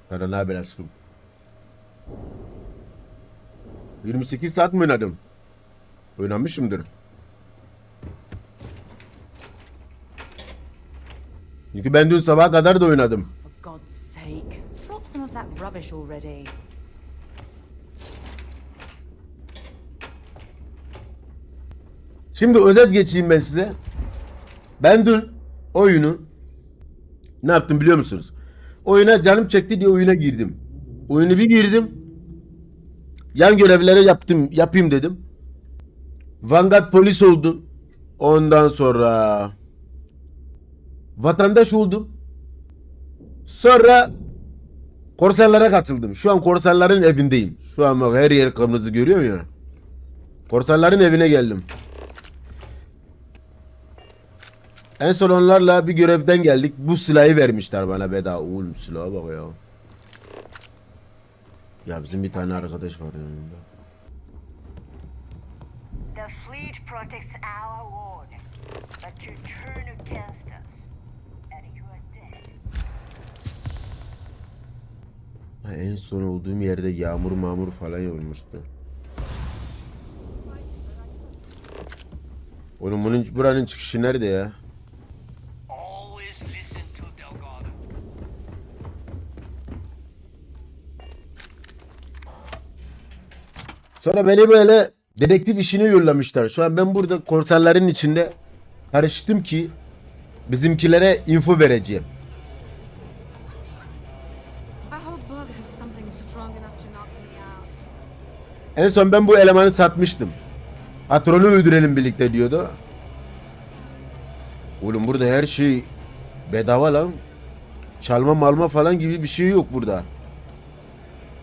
Sana ne haber aşkım? 28 saat mi oynadım? Oynamışımdır. Çünkü ben dün sabaha kadar da oynadım. For God's sake, drop some of that rubbish already. Şimdi özet geçeyim ben size. Ben dün oyunu ne yaptım biliyor musunuz? Oyuna canım çekti diye oyuna girdim. Oyunu bir girdim. Yan görevlere yapayım dedim. Vanguard polis oldum. Ondan sonra vatandaş oldum. Sonra korsanlara katıldım. Şu an korsanların evindeyim. Şu an bak her yer kırmızı görüyor musun ya? Korsanların evine geldim. En son onlarla bir görevden geldik. Bu silahı vermişler bana bedava. Oğlum silaha bak ya. Ya bizim bir tane arkadaş var yanında. The fleet protects our world, but you turn against us, and you are dead. Ha, en son olduğum yerde yağmur falan yağmıştı. Oğlum buranın çıkışı nerede ya? Always listen to Delgado. Sonra beni böyle dedektif işine yollamışlar. Şu an ben burada korsanların içinde karıştım ki bizimkilere info vereceğim. En son ben bu elemanı satmıştım. Patronu öldürelim birlikte diyordu. Oğlum burada her şey bedava lan. Çalma malma falan gibi bir şey yok burada.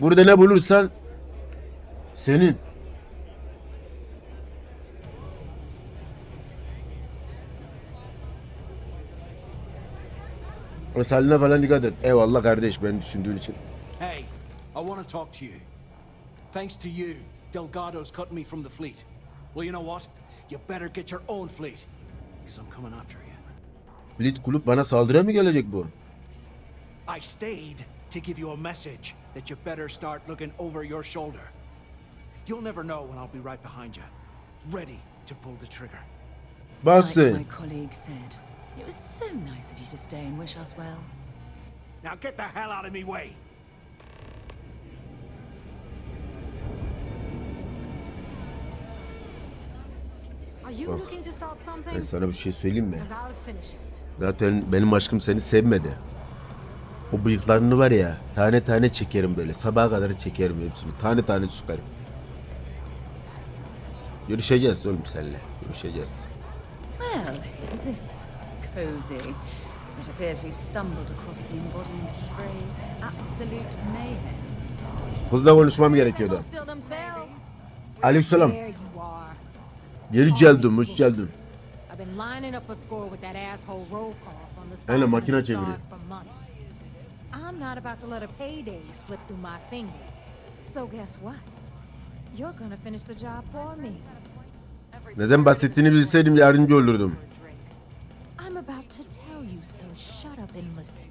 Burada ne bulursan senin. Mesaline falan dikkat et. Eyvallah kardeş beni düşündüğün için. Hey, I want to talk to you. Thanks to you, Delgado's cut me from the fleet. Well, you know what? You better get your own fleet, because I'm coming after you. Blit kulüp bana saldırıya mı gelecek bu? I stayed to give you a message that you better start looking over your shoulder. You'll never know when I'll be right behind you, ready to pull the trigger. Like Basın. my colleague said, it was so nice of you to stay and wish us well. Now get the hell out of me way! Are you Oh. looking to start something? Ben sana bir şey söyleyeyim mi? Because I'll finish it. Zaten benim aşkım seni sevmedi. O bıyıklarını var ya tane tane çekerim böyle. Sabaha kadar çekerim hepsini. Tane tane sıkarım. Görüşeceğiz oğlum seninle. Görüşeceğiz. Well, isn't this cozy? It appears we've stumbled across the embodiment of the phrase absolute mayhem. Burada konuşmam gerekiyordu. Still themselves. Aleykümselam. There you are. Geri geldim, hoş geldin. I've been lining up a score with that asshole roll call on the Aynen, side makine of the çeviriyor. stars for months. I'm not about to let a payday slip through my fingers. So guess what? You're gonna finish the job for me. Neden bahsettiğini bilseydim yardımcı olurdum. I'm about to tell you, so shut up and listen.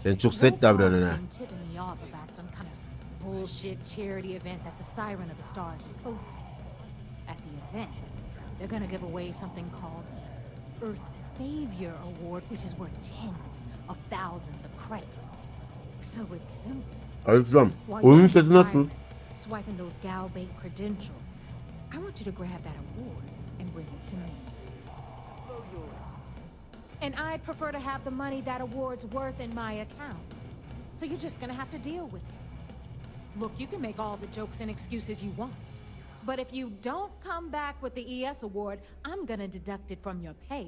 Sen çok sert davranın ha. Been tipping me off about some kind of bullshit charity event that the Siren of the Stars is hosting. At the event, they're gonna give away something called the Earth Savior Award, which is worth tens of thousands of credits. So it's simple. Aleykümselam. While Oyunun you're sesi nasıl? Siren, swiping those gal bait credentials, I want you to grab that award and bring it to me. And I'd prefer to have the money that award's worth in my account. So you're just gonna have to deal with it. Look, you can make all the jokes and excuses you want. But if you don't come back with the ES award, I'm gonna deduct it from your pay.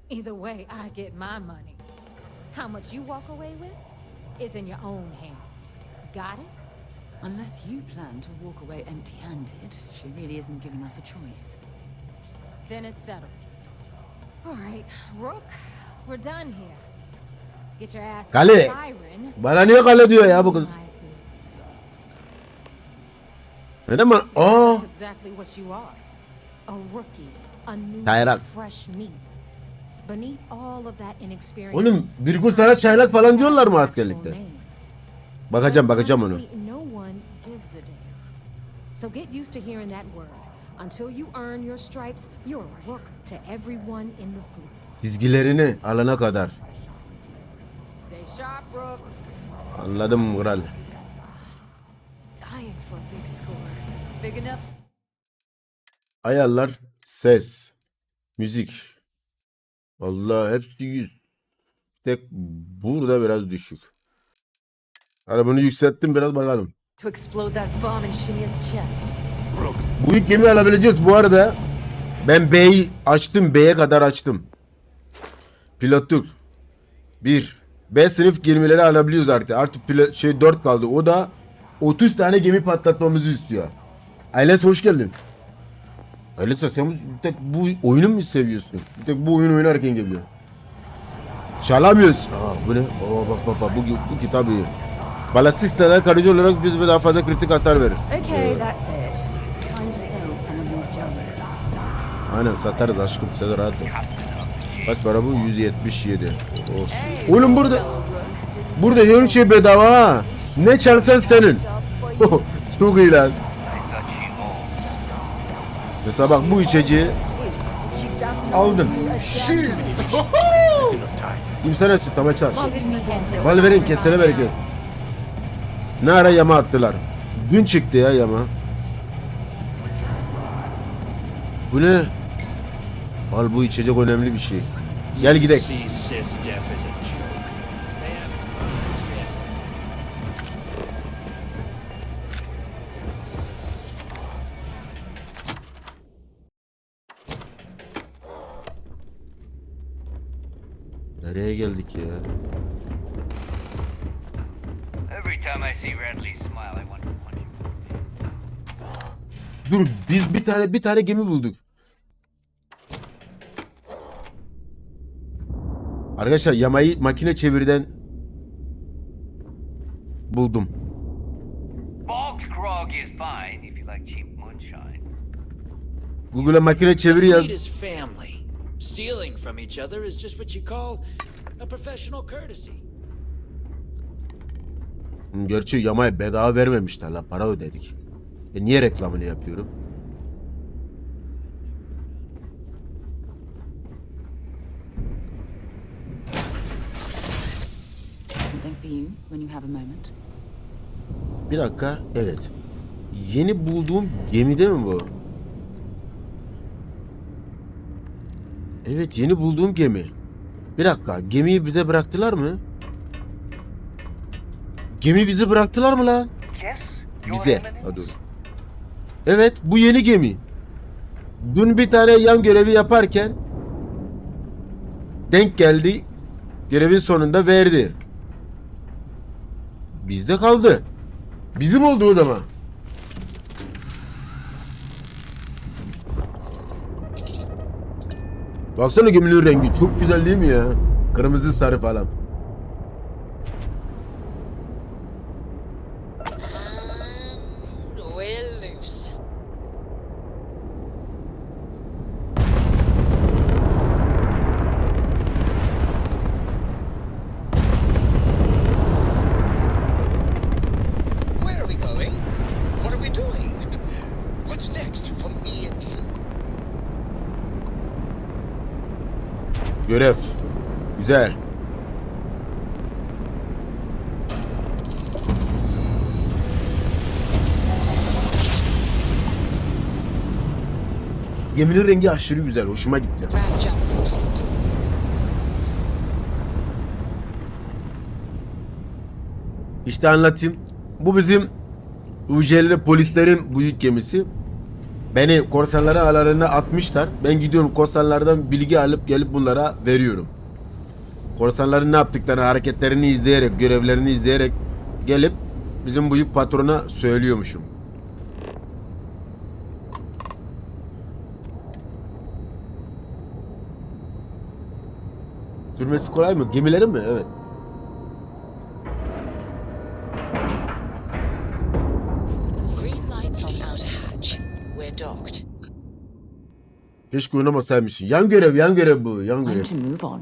Either way, I get my money. How much you walk away with is in your own hands. Got it? Unless you plan to walk away empty-handed, she really isn't giving us a choice. Then it's settled. All right, Rook, we're done here. Get your ass to Kale. the Siren. Bana niye kale diyor ya bu kız? My goods. Neden bana? Aa. That's exactly what you are. A rookie, a new Çıkararak. fresh meat. beneath all of that inexperience. Oğlum bir gün sana çaylak falan diyorlar mı askerlikte? Bakacağım onu. No one gives a damn. So get used to hearing that word. Until you earn your stripes, you're a rook to everyone in the fleet. Çizgilerini alana kadar. Stay sharp, Rook. Anladım kral. Dying for a big score. Big enough. Ayarlar, ses, müzik. Vallahi hepsi 100. Tek burada biraz düşük. Hadi bunu yükselttim biraz bakalım. To explode that bomb in Shinya's chest. Bu ilk gemiyi alabileceğiz bu arada. Ben B'yi açtım. B'ye kadar açtım. Pilotluk. 1. B sınıf gemileri alabiliyoruz artık. Artık 4 kaldı. O da 30 tane gemi patlatmamızı istiyor. Ailes hoş geldin. Ailes sen bir tek bu oyunu mu seviyorsun? Bir tek bu oyunu oynarken geliyor. Çalamıyoruz. Aa, bu ne? Bak bu kitap iyi. Balastistlere karıcı olarak biz daha fazla kritik hasar verir. Okay, that's it. Time to sell some of your junk. Aynen satarız aşkım, sen de rahat ol. Kaç para bu? 177. Oğlum burada her şey bedava ha. Ne çalsan senin. Çok iyi lan. Mesela bak bu içeceği aldım. İmsana sütlama çarşı. Valverin kesene bereket. Ne ara yama attılar. Dün çıktı ya yama. Bu ne? Al bu içecek önemli bir şey. Gel gidelim. Nereye geldik ya? Every time I see Radley's smile, I want to punch him. Dur biz bir tane gemi bulduk. Arkadaşlar yamayı makine çeviriden buldum. Balt grog is fine if you like cheap moonshine. Google'a makine çeviri yaz. Fleet is family. Stealing from each other is just what you call a professional courtesy. Gerçi yamaya bedava vermemişler la, para ödedik. Niye reklamını yapıyorum? Something for you when you have a moment. Bir dakika, evet. Yeni bulduğum gemide mi bu? Evet, yeni bulduğum gemi. Bir dakika, gemiyi bize bıraktılar mı? Gemi bizi bıraktılar mı lan? Bize. Hadi. Evet, bu yeni gemi. Dün bir tane yan görevi yaparken denk geldi. Görevin sonunda verdi. Bizde kaldı. Bizim oldu o zaman. Baksana geminin rengi çok güzel değil mi ya? Kırmızı sarı falan. We're loose. Where are we going? What are we doing? What's next for me and you? Görev. Güzel. Geminin rengi aşırı güzel. Hoşuma gitti. Ramp jump complete. İşte anlatayım. Bu bizim UJ'li polislerin büyük gemisi. Beni korsanların aralarına atmışlar. Ben gidiyorum korsanlardan bilgi alıp gelip bunlara veriyorum. Korsanların ne yaptıklarını, hareketlerini izleyerek, görevlerini izleyerek gelip bizim büyük patrona söylüyormuşum. Sürmesi kolay mı? Gemilerin mi? Evet. Green lights on outer hatch. We're docked. Keşke oynamasaymışsın. Yan görev bu. Yan görev. Time to move on.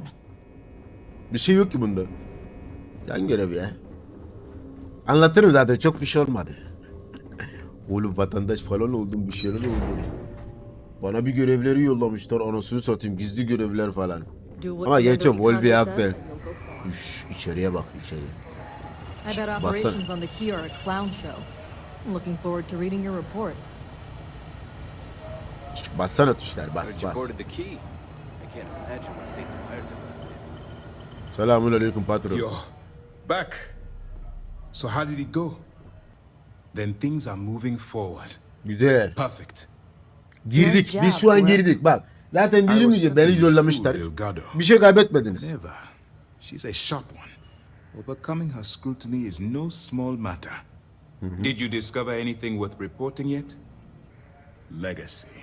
Bir şey yok ki bunda. Yan görev ya. Anlatırım zaten, çok bir şey olmadı. Oğlum vatandaş falan oldum, bir şeyler oldu. Bana bir görevleri yollamışlar, anasını satayım, gizli görevler falan. Ama geç yok, Wolfie haklı. Üş, içeriye bak, içeriye. I bet operations on the key are a clown show. I'm looking forward to reading your report. Bassana tuşlar, bas. Selamun aleyküm patron. You're back. So how did it go? Then things are moving forward. Güzel. Perfect. Girdik, biz şu an girdik bak. Zaten dedim ya, beni yollamışlar. Bir şey kaybetmediniz. Never. She's a sharp one. Overcoming her scrutiny is no small matter. Did you discover anything worth reporting yet? Legacy.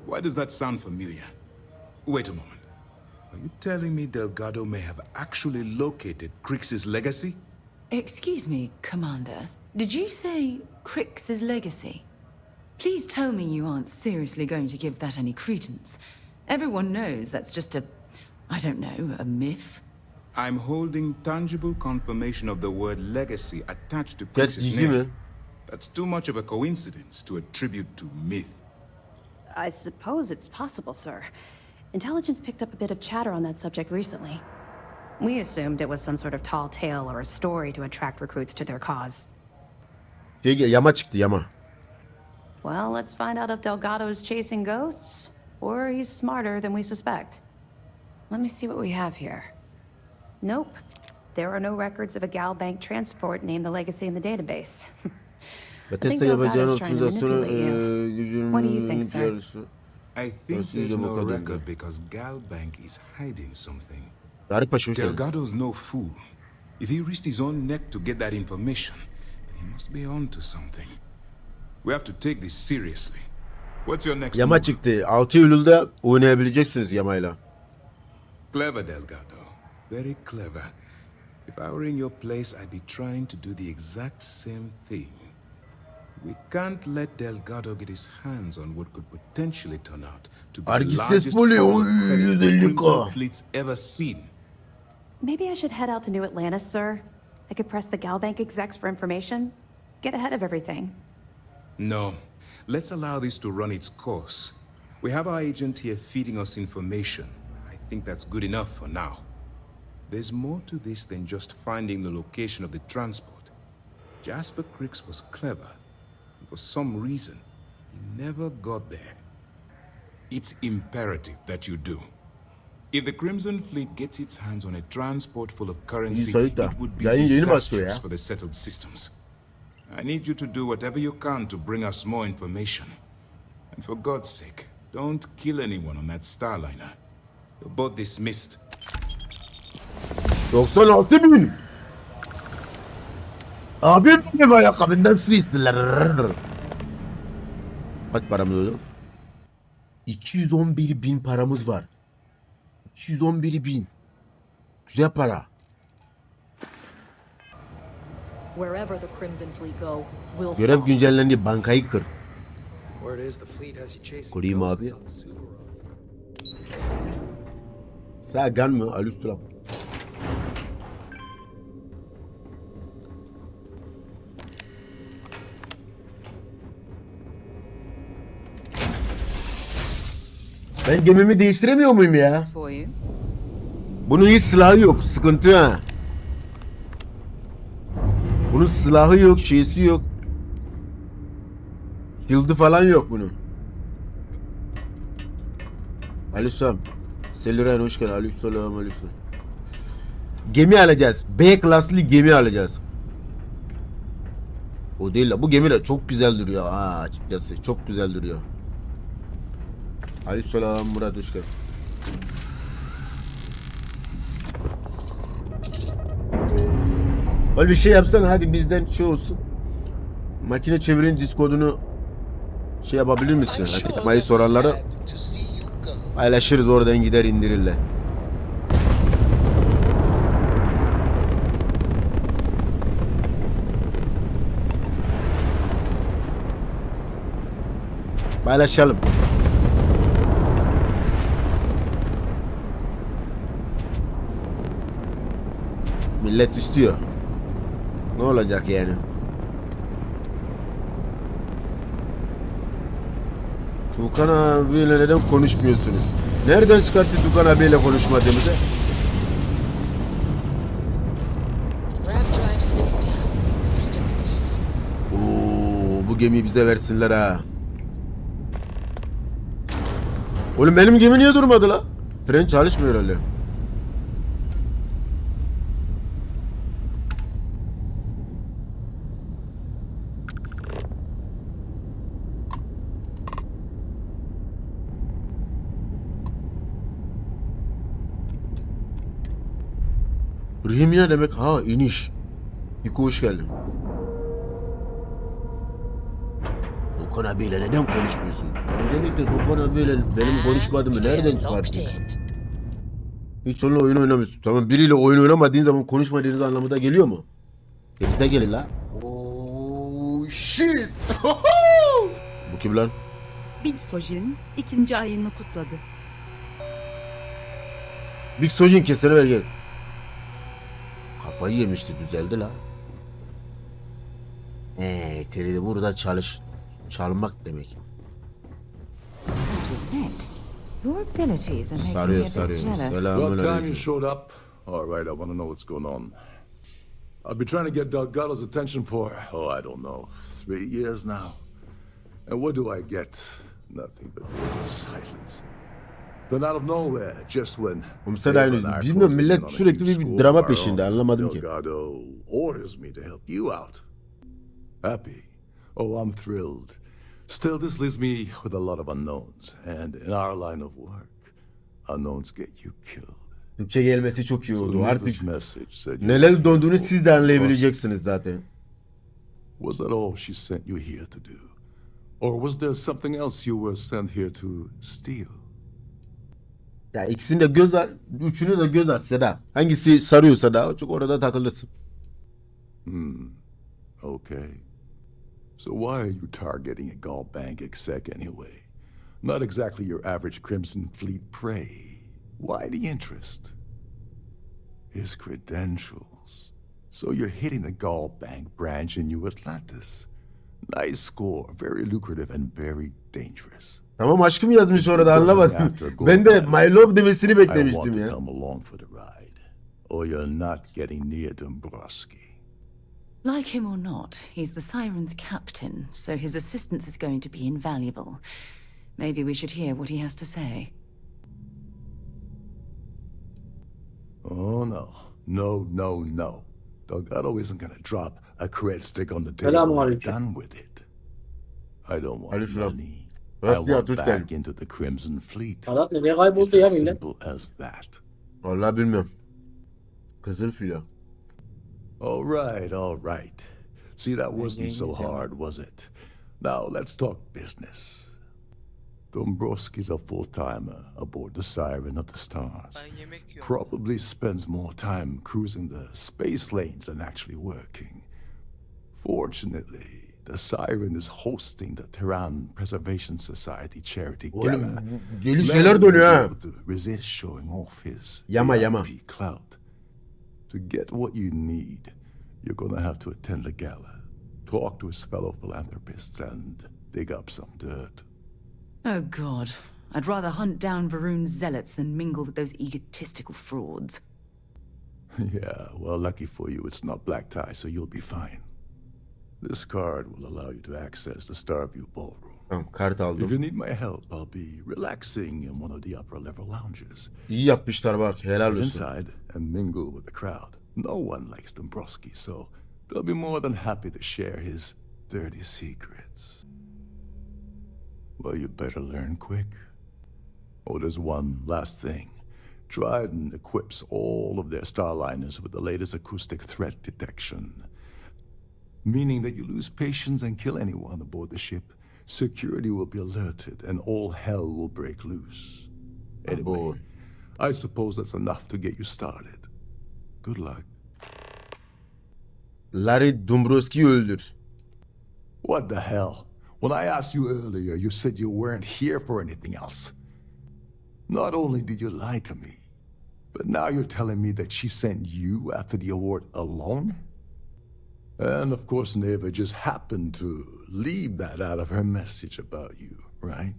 Why does that sound familiar? Wait a moment. Are you telling me Delgado may have actually located Crix's legacy? Excuse me, Commander. Did you say Crix's legacy? Please tell me you aren't seriously going to give that any credence. Everyone knows that's just I don't know, a myth. I'm holding tangible confirmation of the word legacy attached to Crix's name. That's too much of a coincidence to attribute to myth. I suppose it's possible, sir. Intelligence picked up a bit of chatter on that subject recently. We assumed it was some sort of tall tale or a story to attract recruits to their cause. Yama çıktı, yama. Well, let's find out if Delgado's chasing ghosts, or he's smarter than we suspect. Let me see what we have here. Nope. There are no records of a Gal Bank transport named the Legacy in the database. Bethesda yapacağını optimizasyonu What do you think, sir? I think there's no record because Gal Bank is hiding something. Delgado's no fool. If he risked his own neck to get that information, then he must be on to something. We have to take this seriously. What's your next Yama move? çıktı. 6 Eylül'de oynayabileceksiniz yamayla. Clever, Delgado. Very clever. If I were in your place, I'd be trying to do the exact same thing. We can't let Delgado get his hands on what could potentially turn out to be the largest the fleet's ever seen. Maybe I should head out to New Atlantis, sir. I could press the Gal Bank execs for information. Get ahead of everything. No. Let's allow this to run its course. We have our agent here feeding us information. I think that's good enough for now. There's more to this than just finding the location of the transport. Jasper Crix was clever. For some reason, he never got there. It's imperative that you do. If the Crimson Fleet gets its hands on a transport full of currency, it would be disastrous for the settled systems. I need you to do whatever you can to bring us more information. And for God's sake, don't kill anyone on that Starliner. You're both dismissed. 96.000. Abim benim ayakkabından su istiler. Kaç paramız oldu? 211.000 paramız var. 211.000. Güzel para. Wherever the Crimson Fleet go, we'll Görev güncellendi. Bankayı kır. Kurayım abi. Sagan mı? Alüstüram. Ben gemimi değiştiremiyor muyum ya? Bunun hiç silahı yok. Sıkıntı ha. Bunun silahı yok, şeysi yok. Shield'ı falan yok bunun. Aleykümselam. Seyirler hoş geldin. Aleykümselam, aleykümselam. Gemi alacağız. B klaslı gemi alacağız. O değil la. Bu gemi de çok güzel duruyor. Ha, açıkçası çok güzel duruyor. Aleykümselam Murat hoş geldin. Öyle bir şey yapsana hadi bizden şey olsun. Makine çevirin Discord'unu şey yapabilir misin? Yapmayı soranlara paylaşırız, oradan gider indirirler. Paylaşalım. Millet istiyor. Ne olacak yani? Tukan abiyle neden konuşmuyorsunuz? Nereden çıkarttı Tukan abiyle konuşmadığımızı? Oo, bu gemiyi bize versinler ha. Oğlum benim gemi niye durmadı la? Fren çalışmıyor öyle. Rihimya demek ha iniş. Yiko hoş geldin. Tukan abiyle neden konuşmuyorsun? Öncelikle Tukan abiyle benim konuşmadığımı nereden çıkarttın? Hiç onunla oyun oynamıyorsun. Tamam, biriyle oyun oynamadığın zaman konuşmadığınız anlamında geliyor mu? Bize gelin la. Oh shit. Bu kim lan? Big Sojin 2. ayını kutladı. Big Sojin kesene ver gel. Kafayı yemişti, düzeldi la. Teride burada çalmak demek. Your abilities are making me a Sarıyor bit sarıyor. jealous. About time you Selamünaleyküm. showed up. All right, I want to know what's going on. I've been trying to get Delgado's attention for, oh, I don't know, 3 years now. And what do I get? Nothing but silence. Then out of nowhere, just when... Sen aynı. Bilmiyorum, millet sürekli bir drama peşinde, anlamadım ki. Delgado orders me to help you out. Happy. Oh, I'm thrilled. Still, this leaves me with a lot of unknowns. And in our line of work, unknowns get you killed. Türkçe gelmesi çok iyi oldu. Artık This message said you neler donduğunu siz de anlayabileceksiniz zaten. Was that all she sent you here to do? Or was there something else you were sent here to steal? Ya ikisini de göz at, üçünü de göz at Seda. Hangisi sarıyorsa da çok orada takılırsın. Okay. So why are you targeting a Gaul bank exec anyway? Not exactly your average Crimson Fleet prey. Why the interest? His credentials. So you're hitting the Gaul bank branch in New Atlantis. Nice score, very lucrative and very dangerous. Tamam, aşkım yazmış orada, anlamadım. Ben de my love demesini beklemiştim ya. Come along for the ride, or you're not getting near Dombrowski. Like him or not, he's the Siren's captain, so his assistance is going to be invaluable. Maybe we should hear what he has to say. Oh no. No. Delgado isn't gonna drop a cred stick on the table and be done with it. I don't want money. I want back into the Crimson Fleet. It's as simple as that. Vallahi bilmiyorum. Kızıl filo. All right. See, that wasn't so hard, was it? Now, let's talk business. Dombrowski's a full-timer aboard the Siren of the Stars. Probably spends more time cruising the space lanes than actually working. Fortunately, the Siren is hosting the Tehran Preservation Society charity gala. Deli şeyler dönüyor ha. Resist showing off his Yama. VIP clout. To get what you need, you're gonna have to attend the gala, talk to his fellow philanthropists, and dig up some dirt. Oh God, I'd rather hunt down Varun's zealots than mingle with those egotistical frauds. Yeah, well, lucky for you, it's not black tie, so you'll be fine. This card will allow you to access the Starfield ballroom. Tamam, kart aldım. If you need my help, I'll be relaxing in one of the upper level lounges. İyi yapmışlar bak, helal olsun. Inside and mingle with the crowd. No one likes Dombrowski, so they'll be more than happy to share his dirty secrets. Well, you better learn quick. Oh, there's one last thing. Trident equips all of their starliners with the latest acoustic threat detection. Meaning that you lose patience and kill anyone aboard the ship, security will be alerted and all hell will break loose. Anyway, I suppose that's enough to get you started. Good luck. Larry Dombrowski'yi öldür. What the hell? When I asked you earlier, you said you weren't here for anything else. Not only did you lie to me, But now you're telling me that she sent you after the award alone? And of course Neva just happened to leave that out of her message about you, right?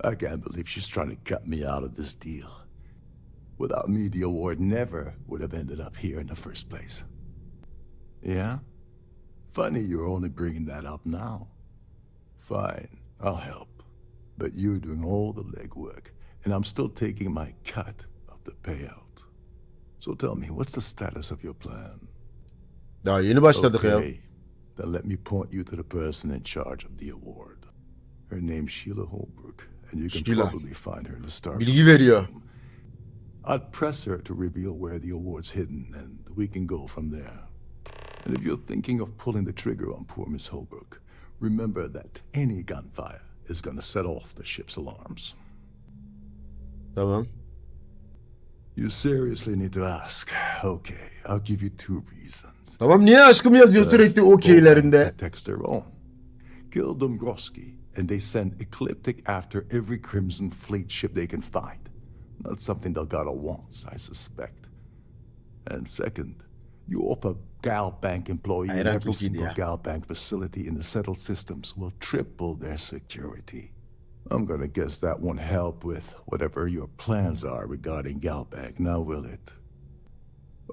I can't believe she's trying to cut me out of this deal. Without me, the award never would have ended up here in the first place. Yeah? Funny you're only bringing that up now. Fine, I'll help. But you're doing all the legwork, and I'm still taking my cut of the payout. So tell me, what's the status of your plan? Daha yeni başladık ya. Okay, then let me point you to the person in charge of the award. Her name's Sheila Holbrook, and you can probably find her in the Starfield. Bilgi veriyor. I'd press her to reveal where the award's hidden, and we can go from there. And if you're thinking of pulling the trigger on poor Miss Holbrook, remember that any gunfire is gonna set off the ship's alarms. Tamam. You seriously need to ask. Okay, I'll give you 2 reasons. Tamam, niye aşkım yazıyor sürekli okeylerinde? Text their own. Kill Dombrowski, and they send Ecliptic after every Crimson Fleet ship they can find. Not something Delgado wants, I suspect. And second, you offer Gal Bank employee in every single Gal Bank facility in the settled systems will triple their security. I'm gonna guess that won't help with whatever your plans are regarding Gal Bank, now will it?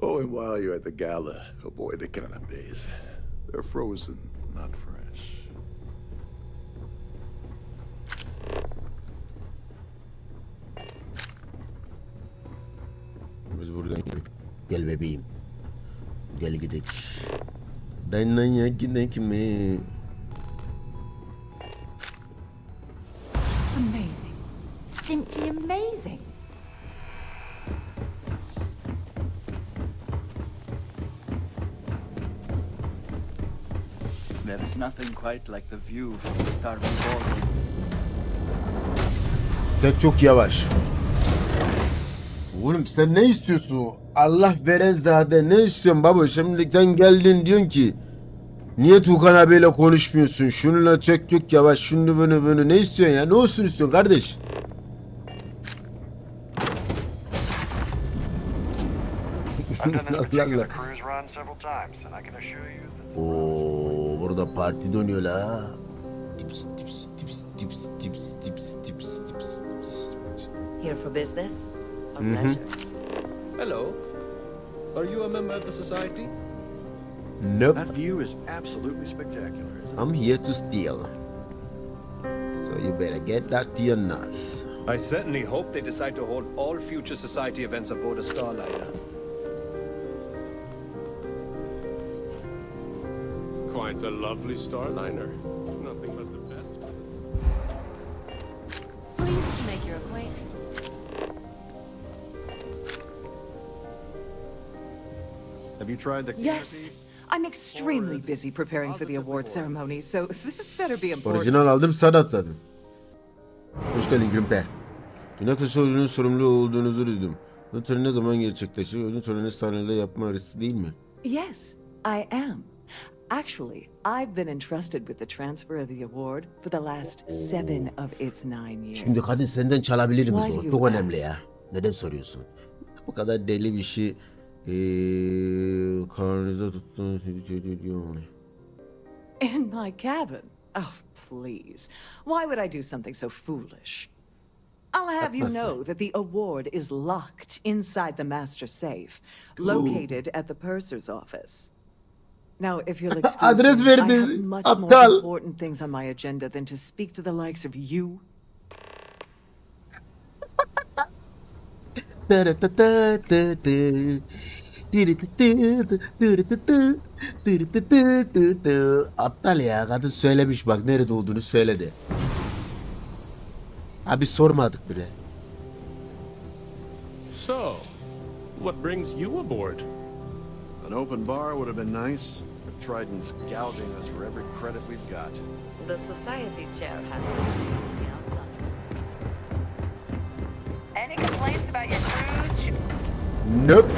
Oh, and while you're at the gala, avoid the canapes. They're frozen, not fresh. Biz buradan gel bebeğim. Gel gidelim. Dayanaya gidelim mi? Amazing. Simply amazing. There's nothing quite like the view from the Starfield. Ya çok yavaş. Oğlum sen ne istiyorsun? Allah veren zade ne istiyorsun baba? Şimdi sen geldin diyorsun ki niye Tuğkan abiyle konuşmuyorsun? Şununla çok yavaş, şunu bunu ne istiyorsun ya? Ne olsun istiyorsun kardeş? Oo, burada parti dönüyor la. Tips tips tips tips tips tips tips tips. Here for business or pleasure? Hello. Are you a member of the society? Nope. That view is absolutely spectacular, isn't it? I'm here to steal. So you better get that to your nuts. I certainly hope they decide to hold all future society events aboard a Starliner. Quite a lovely Starliner. Nothing but the best for this. Pleased to make your acquaintance. Have you tried the Yes. I'm extremely busy preparing for the award ceremony, so this better be important. Orijinal aldım, sana atladım. Hoş geldin Grimper. Dünya kısa oyunun sorumlu olduğunuzu duydum. Bu töreni ne zaman gerçekleşir? Oyun töreni Starfield'de yapma arası değil mi? Yes, I am. Actually, I've been entrusted with the transfer of the award for the last 7 of its 9 years. Şimdi kadın senden çalabilir mi? Why do Çok you önemli ask? ya. Neden soruyorsun? Bu kadar deli bir şey karnınıza tuttuğunu söylüyor. In my cabin? Oh, please. Why would I do something so foolish? I'll have you know that the award is locked inside the master safe, located at the purser's office. Now, if you'll excuse Adres me, I verdi, have much more aptal. important things on my agenda than to speak to the likes of you. Aptal ya, kadın söylemiş bak, nerede olduğunu söyledi. Abi sormadık bile. So, what brings you aboard? An open bar would have been nice. But Trident's gouging us for every credit we've got. The society chair has Any complaints about your cruise? Nope.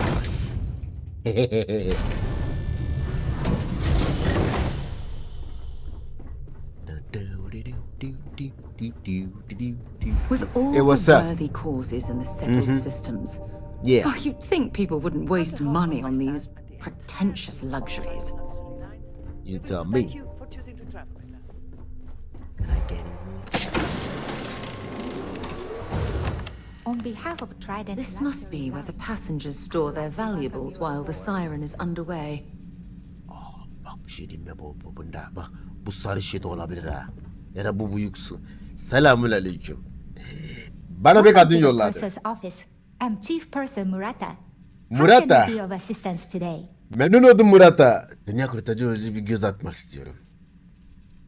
With all Hey, what's the up? worthy causes in the settled systems, Yeah. Oh, you'd think people wouldn't waste money on these pretentious luxuries. You tell me. Thank you for choosing to travel with us. And I get it. On behalf of Trident... This must be where the passengers store their valuables while the siren is underway. Bak bir şey diyeyim mi bunda? Bak bu sarı şey de olabilir ha. Ya da bu büyük su. Selamun aleyküm. Bana bir kadın yolladı. Office. I'm Chief Person Murata. Murata. How can I be of assistance today? Memnun oldum Murata. Dünya kurtarıcı özü bir göz atmak istiyorum.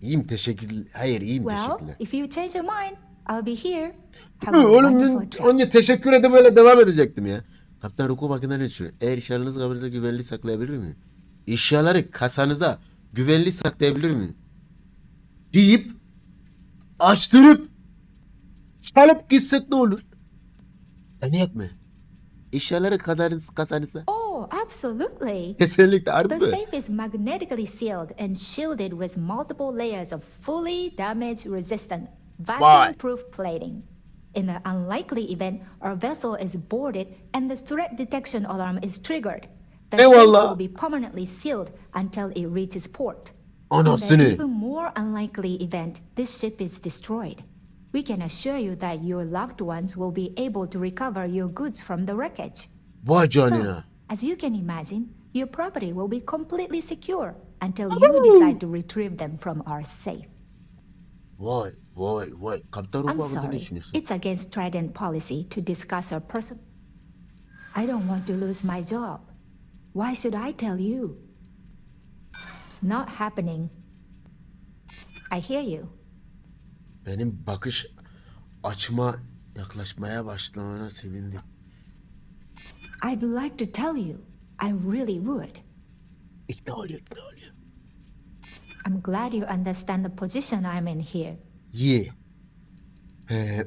İyiyim teşekkür. Hayır iyiyim Well, teşekkürler. if you change your mind, I'll be here. Have a Oğlum wonderful ben trip. önce teşekkür edip böyle devam edecektim ya. Kaptan Ruko hakkında ne düşünüyor? Eğer eşyalarınızı kasanıza güvenli saklayabilir miyim? Eşyaları kasanıza güvenli saklayabilir miyim? Deyip açtırıp çalıp gitsek ne olur? Manyak mı? Eşyaları kasanızda. Oh, absolutely. Kesinlikle harbi The mi? safe is magnetically sealed and shielded with multiple layers of fully damage-resistant, vacuum-proof plating. In the unlikely event our vessel is boarded and the threat detection alarm is triggered, the safe Eyvallah. will be permanently sealed until it reaches port. Anasını. In the even more unlikely event this ship is destroyed, we can assure you that your loved ones will be able to recover your goods from the wreckage. Vay canına. As you can imagine, your property will be completely secure until you decide to retrieve them from our safe. Vay vay vay. Kaptan I'm Ruko hakkında ne sorry, düşünüyorsun? it's against Trident policy to discuss our I don't want to lose my job. Why should I tell you? Not happening. I hear you. Benim bakış açma yaklaşmaya başlamana sevindim. I'd like to tell you. I really would. İkna oluyor, ikna oluyor. I'm glad you understand the position I'm in here. Yeah.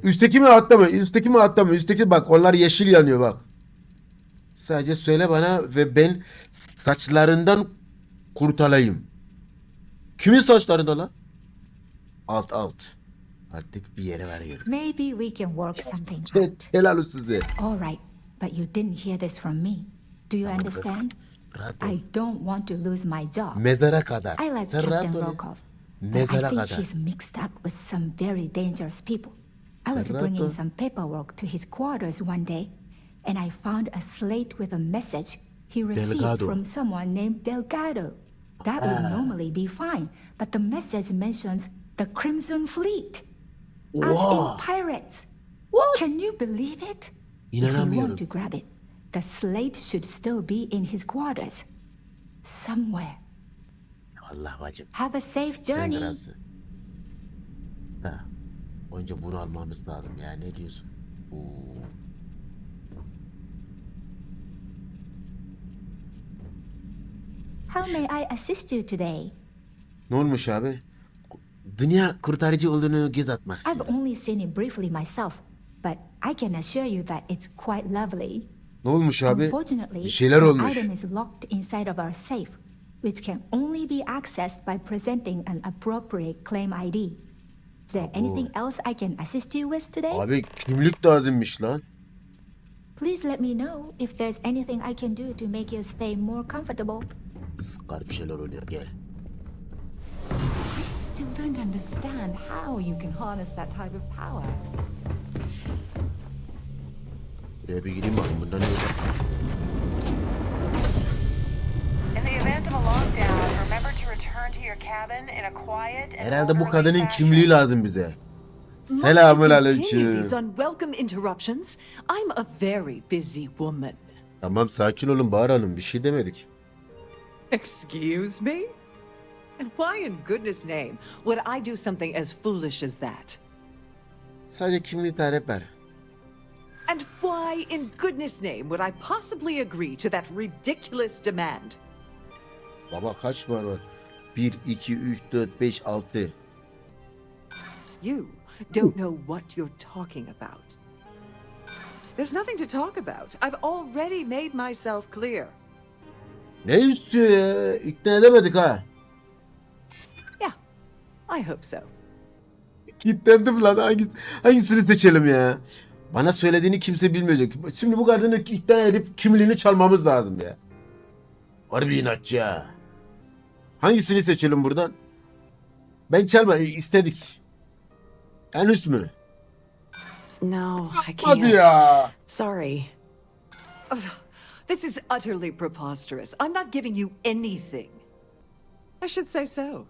Üstteki mi altta mı? Üstteki mi altta mı? Üstteki bak onlar yeşil yanıyor bak. Sadece söyle bana ve ben saçlarından kurtulayım. Kimin saçlarında lan? Alt. Artık bir yere varıyoruz. Maybe we can work something out. Helal olsun size. All right, but you didn't hear this from me. Do you understand? I don't want to lose my job. Mezara kadar. I like Sen rahat Captain ol ya. Rokov. But Mezara I think kadar. he's mixed up with some very dangerous people. I was Sen rahat bringing ol. some paperwork to his quarters one day, and I found a slate with a message he received Delgado. from someone named Delgado. That would normally be fine, but the message mentions the Crimson Fleet. As Wow. in pirates. Can you believe it? If you İnanamıyorum. want to grab it, the slate should still be in his quarters. Somewhere. Allah bacım. Have a safe Sen journey. kralsın. Ha. Önce bunu almamız lazım ya. Ne diyorsun? Oo. How may I assist you today? Ne olmuş abi? Dünya kurtarıcı olduğunu göz atmak I've istiyorum. only seen it briefly myself, but I can assure you that it's quite lovely. Ne olmuş abi? Unfortunately, Bir şeyler the olmuş. item is locked inside of our safe, which can only be accessed by presenting an appropriate claim ID. Is there anything else I can assist you with today? Abi kimlik lazımmış lan. Please let me know if there's anything I can do to make your stay more comfortable. Garip şeyler oluyor gel. I still don't understand how you can harness that type of power. Buraya bir gireyim bakın bundan ne olur. In the event of a lockdown, remember to return to your cabin in a quiet and Herhalde bu orderly kadının fashion. kimliği lazım bize. Must Selamun you continue aleyküm. these unwelcome interruptions? I'm a very busy woman. Tamam sakin olun Bahar Hanım bir şey demedik. Excuse me? And why in goodness name would I do something as foolish as that? Sadece kimliği tarif ver. And why in goodness name would I possibly agree to that ridiculous demand? Baba kaç var var? 1, 2, 3, 4, 5, 6. You don't know what you're talking about. There's nothing to talk about. I've already made myself clear. Ne istiyor ya? İkna edemedik ha. Yeah, I hope so. Kilitlendim lan hangisini seçelim ya? Bana söylediğini kimse bilmeyecek. Şimdi bu kadını ikna edip kimliğini çalmamız lazım ya. Harbi inatçı ya. Hangisini seçelim buradan? Ben çalma istedik. En üst mü? No, I Hadi can't. ya. Sorry. This is utterly preposterous. I'm not giving you anything. I should say so.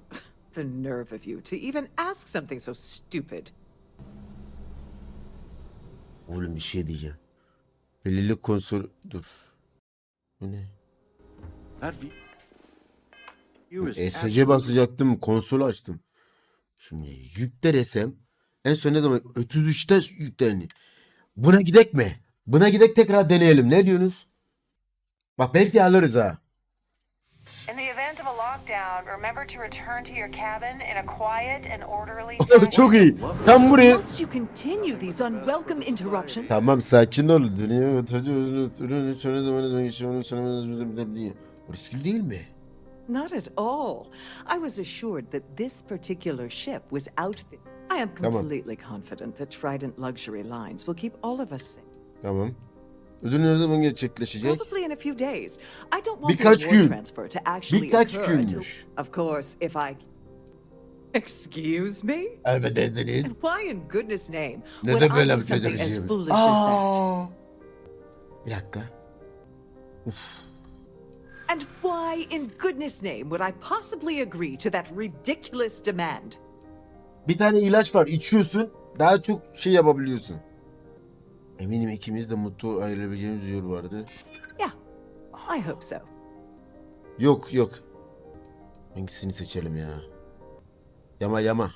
The nerve of you to even ask something so stupid. Oğlum bir şey diyeceğim. Belirlilik konsol... Dur. Bu ne? ESC basacaktım. Konsolu açtım. Şimdi yükle desem. En son ne zaman? 33'te yüklendi. Buna gidek mi? Buna gidek tekrar deneyelim. Ne diyorsunuz? Bak belki alırız ha. In the event of a lockdown, remember to return to your cabin in a quiet and orderly fashion. Çok iyi. Tam buraya. Must you continue these unwelcome interruptions? Tamam sakin ol. Riskli değil mi? Not at all. I was assured that this particular ship was outfitted. I am completely confident that Trident Luxury Lines will keep all of us safe. Tamam. Ödül ne zaman gerçekleşecek? Probably in a few days. I don't want Birkaç the reward gün. transfer to actually Birkaç occur until, günmüş. of course, if I... Excuse me? Evet dediniz. And why in goodness name Ne would de I böyle do bir şey something as diyeceğim. foolish as that? Bir dakika. And why in goodness name would I possibly agree to that ridiculous demand? Bir tane ilaç var. İçiyorsun. Daha çok şey yapabiliyorsun. Eminim ikimiz de mutlu ayrılabileceğimiz yol vardı. Yeah, I hope so. Yok yok. Hangisini seçelim ya? Yama.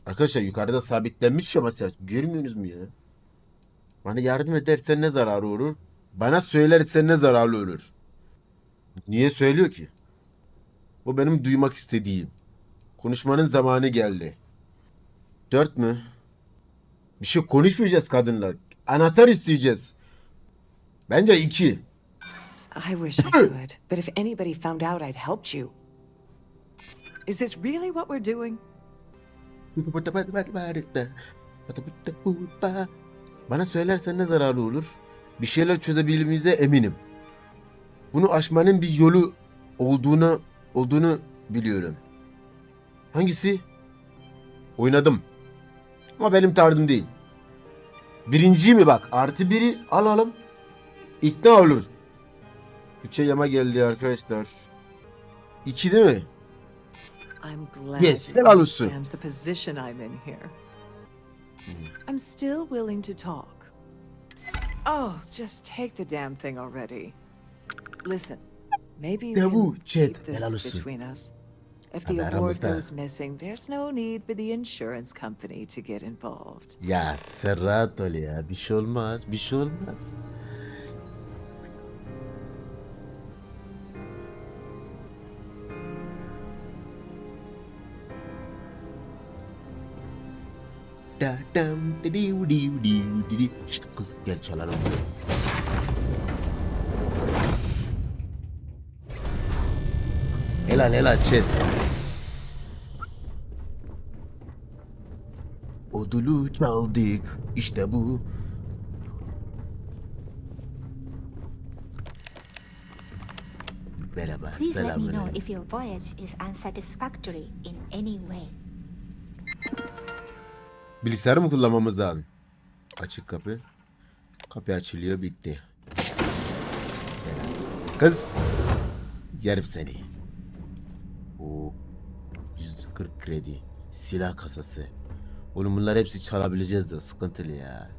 Arkadaşlar yukarıda sabitlenmiş ya mesela. Görmüyorsunuz mu ya? Bana yardım edersen ne zararı olur? Bana söylersen ne zararlı olur? Niye söylüyor ki? Bu benim duymak istediğim. Konuşmanın zamanı geldi. 4 mü? Bir şey konuşmayacağız kadınla. Anahtar isteyeceğiz. Bence 2. I wish I could, but if anybody found out I'd helped you. Is this really what we're doing? Bana söylersen ne zararı olur? Bir şeyler çözebilmemize eminim. Bunu aşmanın bir yolu olduğunu biliyorum. Hangisi? Oynadım. Ama benim tarzım değil. Birinciyi mi bak? +1'i alalım. İkna olur. 3'e yama geldi arkadaşlar. 2 değil mi? I'm glad Yes, you helal olsun. understand the position I'm in here. I'm still willing to talk. Oh, just take the damn thing already. Listen, maybe you Ne bu? can Chat, keep this helal olsun. between us. If the Abi award aramızda. goes missing, there's no need for the insurance company to get involved. Ya sen rahat ol ya. Bir şey olmaz. Bir şey olmaz. İşte kız gel çalalım. Helal chat. Odulu çaldık. İşte bu. Merhaba. Please let me know Selamünaleyküm. if your voyage is unsatisfactory in any way. Bilgisayarı mı kullanmamız lazım? Açık kapı. Kapı açılıyor, bitti. Selam. Kız. Yerim seni. Oo. 140 kredi. Silah kasası. Oğlum bunlar hepsi çalabileceğiz de sıkıntılı ya.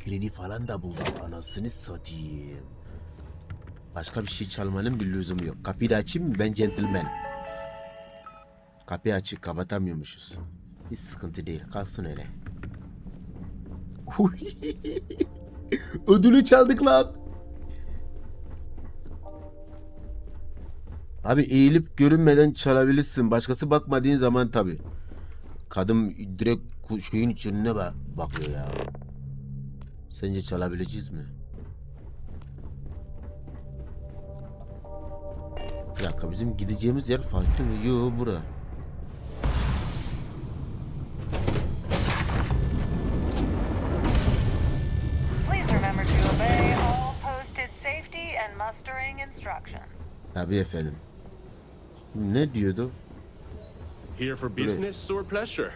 Kredi falan da buldum. Anasını satayım. Başka bir şey çalmanın bir lüzumu yok. Kapıyı da açayım mı? Ben gentleman. Kapıyı açık kapatamıyormuşuz. Hiç sıkıntı değil. Kalsın öyle. Ödülü çaldık lan. Abi eğilip görünmeden çalabilirsin. Başkası bakmadığın zaman tabi. Kadın direkt şeyin içine bakıyor ya. Sence çalabileceğiz mi? Bir dakika, bizim gideceğimiz yer farklı mı? Yo, bura. Please remember to obey all posted safety and mustering instructions. Tabii efendim. Ne diyordu? Here for business or pleasure?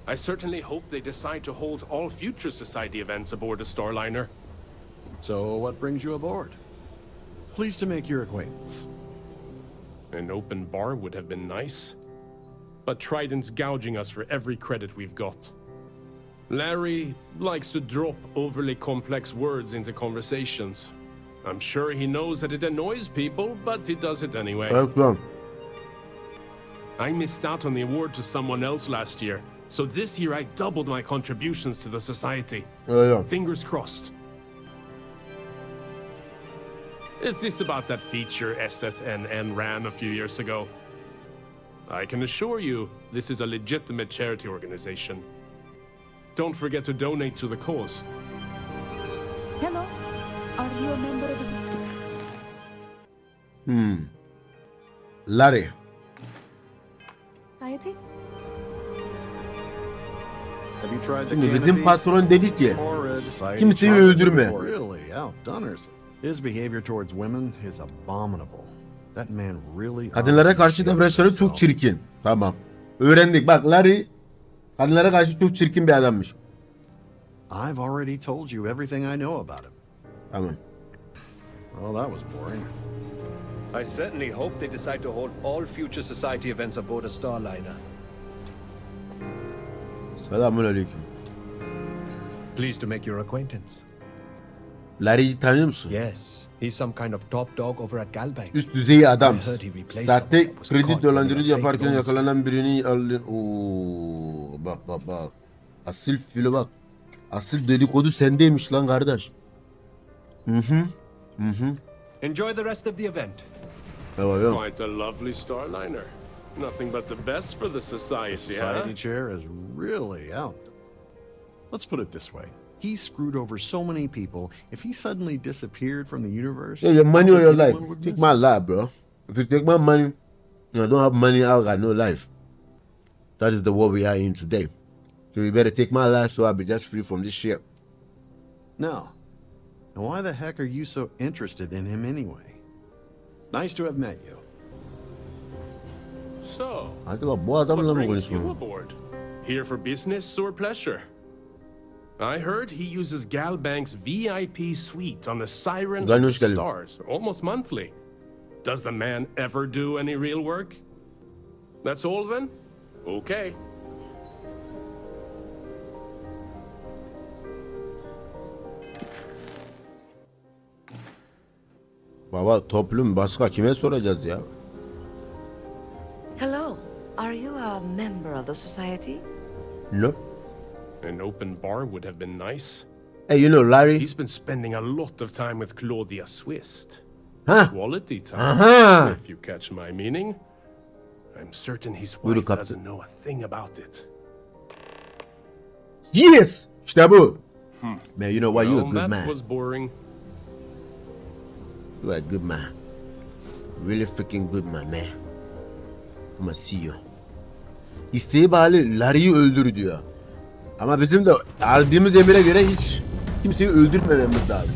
I certainly hope they decide to hold all future society events aboard the Starliner. So, what brings you aboard? Pleased to make your acquaintance. An open bar would have been nice. But Trident's gouging us for every credit we've got. Larry likes to drop overly complex words into conversations. I'm sure he knows that it annoys people, but he does it anyway. I missed out on the award to someone else last year, so this year I doubled my contributions to the society. Fingers crossed. Is this about that feature SSNN ran a few years ago? I can assure you, this is a legitimate charity organization. Don't forget to donate to the cause. Hello. Are you a member of the Larry. society? Have you tried the Şimdi bizim cannabis? patron dedi ki Horrid. Society kimseyi charged öldürme. before. Really outdoners. His behavior towards women is abominable. That man really. Kadınlara karşı davranışları çok çirkin. Tamam. Öğrendik. Bak, Larry kadınlara karşı çok çirkin bir adammış. I've already told you everything I know about him. Tamam. Well, that was boring. I certainly hope they decide to hold all future society events aboard a Starliner. Selamünaleyküm. Pleased to make your acquaintance. Larry'yi tanıyor musun? Yes, he's some kind of top dog over at Galbank. Üst düzey adam. I heard he replaced Sahte someone that was kredi caught dolandırıcı with a fake yaparken loans. yakalanan birini aldı. Oo, bak. Asil filo bak. Asil dedikodu sendeymiş lan kardeş. Enjoy the rest of the event. Quite a lovely Starliner. Nothing but the best for the The society, society huh? chair is really out. Let's put it this way. He screwed over so many people. If he suddenly disappeared from the universe, Yeah, your money or your anyone life. would Take miss my it. life, bro. If you take my money, I don't have money, I got no life. That is the world we are in today. So you better take my life so I'll be just free from this shit. No. And why the heck are you so interested in him anyway? Nice to have met you. So, Hadi lan, bu what adamla mı brings you konuşuyorum? aboard? Here for business or pleasure? I heard he uses Galbank's VIP suite on the Siren of the Hoş geldin. Stars almost monthly. Does the man ever do any real work? That's all then? Okay. Baba, toplum başka kime soracağız ya? Hello. Are you a member of the society? Nope. An open bar would have been nice. Hey, you know Larry? He's been spending a lot of time with Claudia Swist. Huh? Quality time, Aha! if you catch my meaning. I'm certain his Buyurun wife kaptan. doesn't know a thing about it. Yes! İşte bu. Man, you know what? You a Well, good that man. was boring. You are a good man. Really freaking good man, man. I'm gonna see you. İsteği bağlı Larry'yi öldür diyor. Ama bizim de aldığımız emire göre hiç kimseyi öldürmememiz lazım.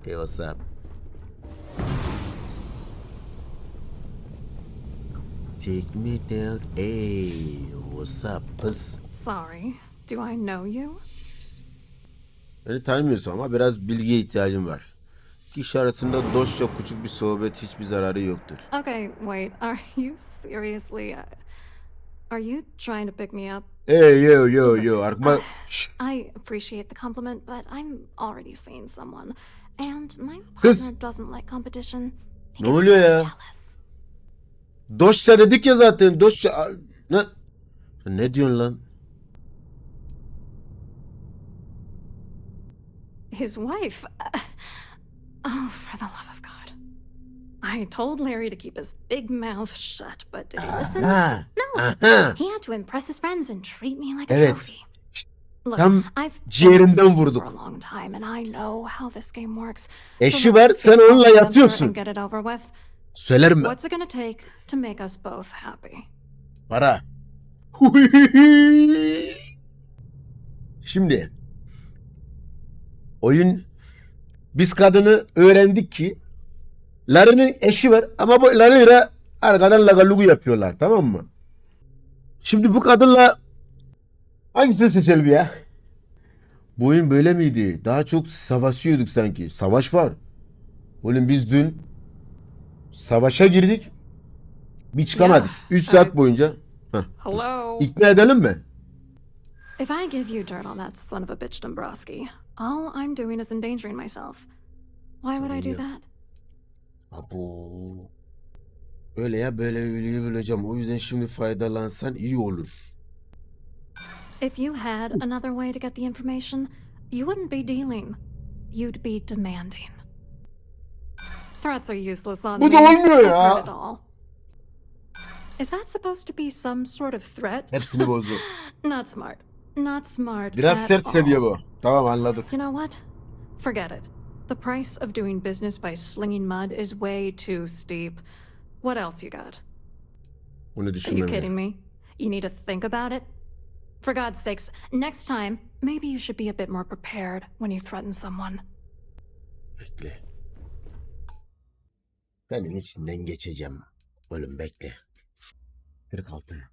Hey, what's up? Take me down. Hey, what's up? Pız. Sorry. Do I know you? Beni tanımıyorsun ama biraz bilgiye ihtiyacım var. Kişi arasında dostça küçük bir sohbet hiçbir zararı yoktur. Okay, wait. Are you seriously... are you trying to pick me up? Hey, yo. Arkama... Şşt. I appreciate the compliment, but I'm already seeing someone. And my Kız. partner doesn't like competition. Ne oluyor ya? Dostça dedik ya zaten. Dostça... Ne diyorsun lan? His wife. Oh, for the love of God. I told Larry to keep his big mouth shut, but did he listen? Ah. No. Aha. He had to impress his friends and treat me like a Evet. trophy. Look, Tam I've been in this ciğerinden business for a vurduk. long time and I know how this game works. Eşi var, let's sen skip all onunla the banter yatıyorsun. and get it over with. Söylerim ben. What's it gonna take to make us both happy? Para. Şimdi oyun, biz kadını öğrendik ki Larry'nin eşi var ama bu Larry'la arkadan lagalugu yapıyorlar, tamam mı? Şimdi bu kadınla hangisini seçelim ya? Bu oyun böyle miydi? Daha çok savaşıyorduk sanki. Savaş var. Oğlum biz dün savaşa girdik. Bir çıkamadık. 3 saat boyunca. Heh. Hello? İkna edelim mi? If I give you dirt on that son of a bitch Dombrowski, all I'm doing is endangering myself. Why would I do that? Abo. Öyle ya, böyle böleceğim. O yüzden şimdi faydalansan iyi olur. If you had another way to get the information, you wouldn't be dealing. You'd be demanding. Threats are useless on Bu me. da olmuyor I've ya. heard it all. Is that supposed to be some sort of threat? Hepsini bozdu. Not smart. Not smart Biraz at sert all. seviye bu. Tamam, anladık. You know what? Forget it. The price of doing business by slinging mud is way too steep. What else you got? Bunu Are you düşünmem. kidding me? You need to think about it? For God's sakes, next time, maybe you should be a bit more prepared when you threaten someone. Bekle. Senin içinden geçeceğim. Oğlum bekle. 46.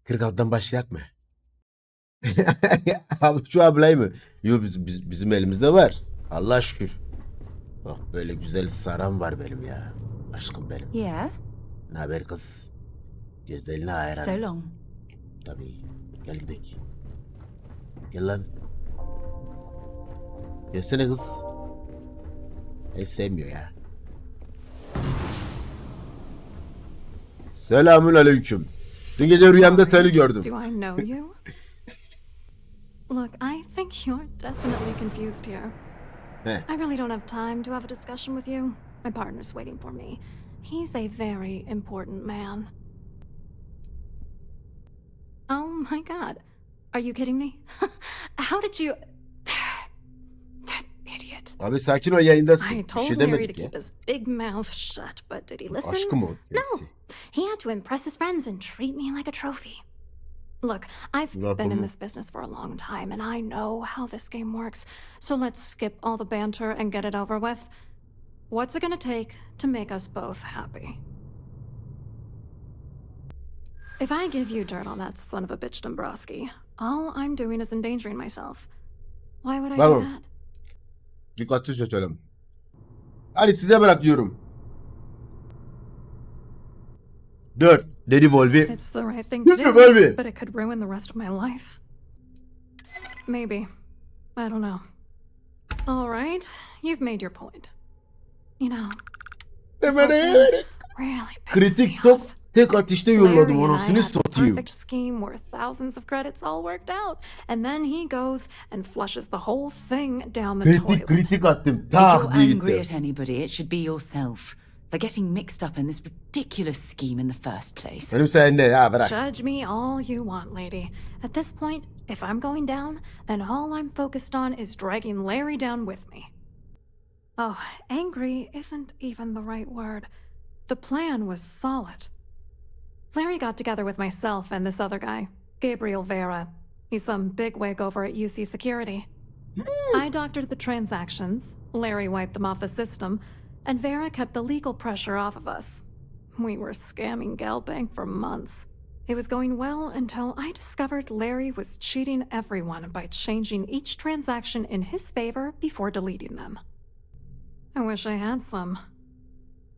46'dan başlayak mı? Abi şu ablayı mı? Yok, bizim elimizde var. Allah'a şükür. Bak böyle güzel saram var benim ya. Aşkım benim. Yeah? Ne haber kız? Gözlerine hayran. So long. Tabii. Gel gidelim. Gel lan. Gelsene kız. Sevmiyor ya. Selamun aleyküm. Dün gece rüyamda seni gördüm. Do I know you? Look, I think you're definitely confused here. I really don't have time to have a discussion with you. My partner's waiting for me. He's a very important man. Oh my god. Are you kidding me? How did you... That idiot. Abi sakin ol, yayındasın. I Bir told şey Larry to demedik ya. keep his big mouth shut, but did he listen? Aşkım o. No. He had to impress his friends and treat me like a trophy. Look, I've been in this business for a long time, and I know how this game works. So let's skip all the banter and get it over with. What's it gonna take to make us both happy? If I give you dirt on that son of a bitch Dombrowski, all I'm doing is endangering myself. Why would I do Tamam. that? Dikkatli seçelim. Hadi size bırakıyorum. 4. Dedi Volvi. It's the right thing to Değil mi do, Volvi? but it could ruin the rest of my life. Maybe. I don't know. All right, you've made your point. You know, this whole thing really pisses me Kritik top off. tek atışta Larry yolladım, and I anasını had the satayım. perfect scheme where thousands of credits all worked out, and then he goes and flushes the whole thing down the toilet. Kritik attım. If Tak you're diye angry gitti. at anybody, it should be yourself for getting mixed up in this ridiculous scheme in the first place. Benim sayende ya, bırak. Judge me all you want, lady. At this point, if I'm going down, then all I'm focused on is dragging Larry down with me. Oh, angry isn't even the right word. The plan was solid. Larry got together with myself and this other guy, Gabriel Vera. He's some bigwig over at UC Security. I doctored the transactions, Larry wiped them off the system, and Vera kept the legal pressure off of us. We were scamming Galbank for months. It was going well until I discovered Larry was cheating everyone by changing each transaction in his favor before deleting them. I wish I had some.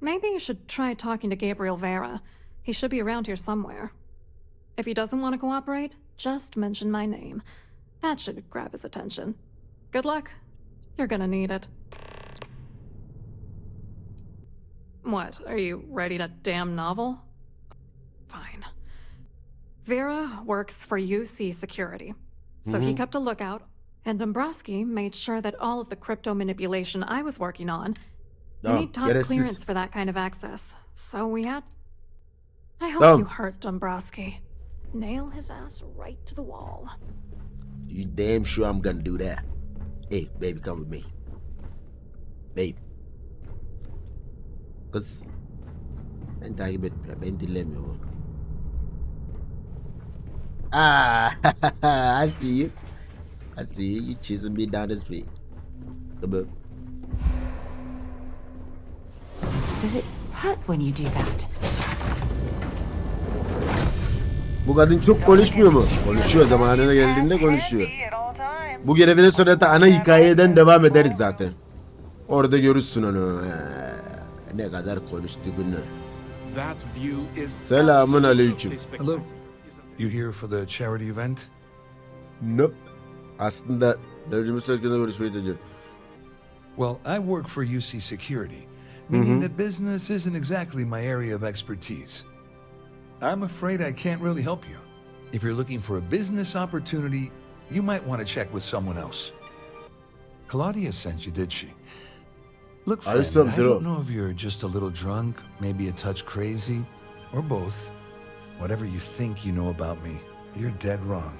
Maybe you should try talking to Gabriel Vera. He should be around here somewhere. If he doesn't want to cooperate, just mention my name. That should grab his attention. Good luck. You're gonna need it. What, are you writing a damn novel? Fine. Vera works for UC Security, so he kept a lookout, and Dombrowski made sure that all of the crypto manipulation I was working on, you need top clearance for that kind of access, so we had... I hope you hurt Dombrowski. nail his ass right to the wall. You damn sure I'm gonna do that. Hey, baby, come with me. Babe. Kız. Ben takip etmiyor. Ben dinlemiyor bu. Ah, I see you. I see you. You chasing me down the street. Come on. Does it hurt when you do that? Bu kadın çok konuşmuyor mu? Konuşuyor, zamanına geldiğinde konuşuyor. Bu görevden sonra da ana hikayeden devam ederiz zaten. Orada görürsün onu. Ne kadar konuştuğunu. Selamun aleyküm. Hello. You here for the charity event? Nope. Aslında tercüme hakkında konuşmayı tercih. Well, I work for UC Security, meaning that business isn't exactly my area of expertise. I'm afraid I can't really help you. If you're looking for a business opportunity, you might want to check with someone else. Claudia sent you, did she? Look, friend, I don't know if you're just a little drunk, maybe a touch crazy, or both. Whatever you think you know about me, you're dead wrong.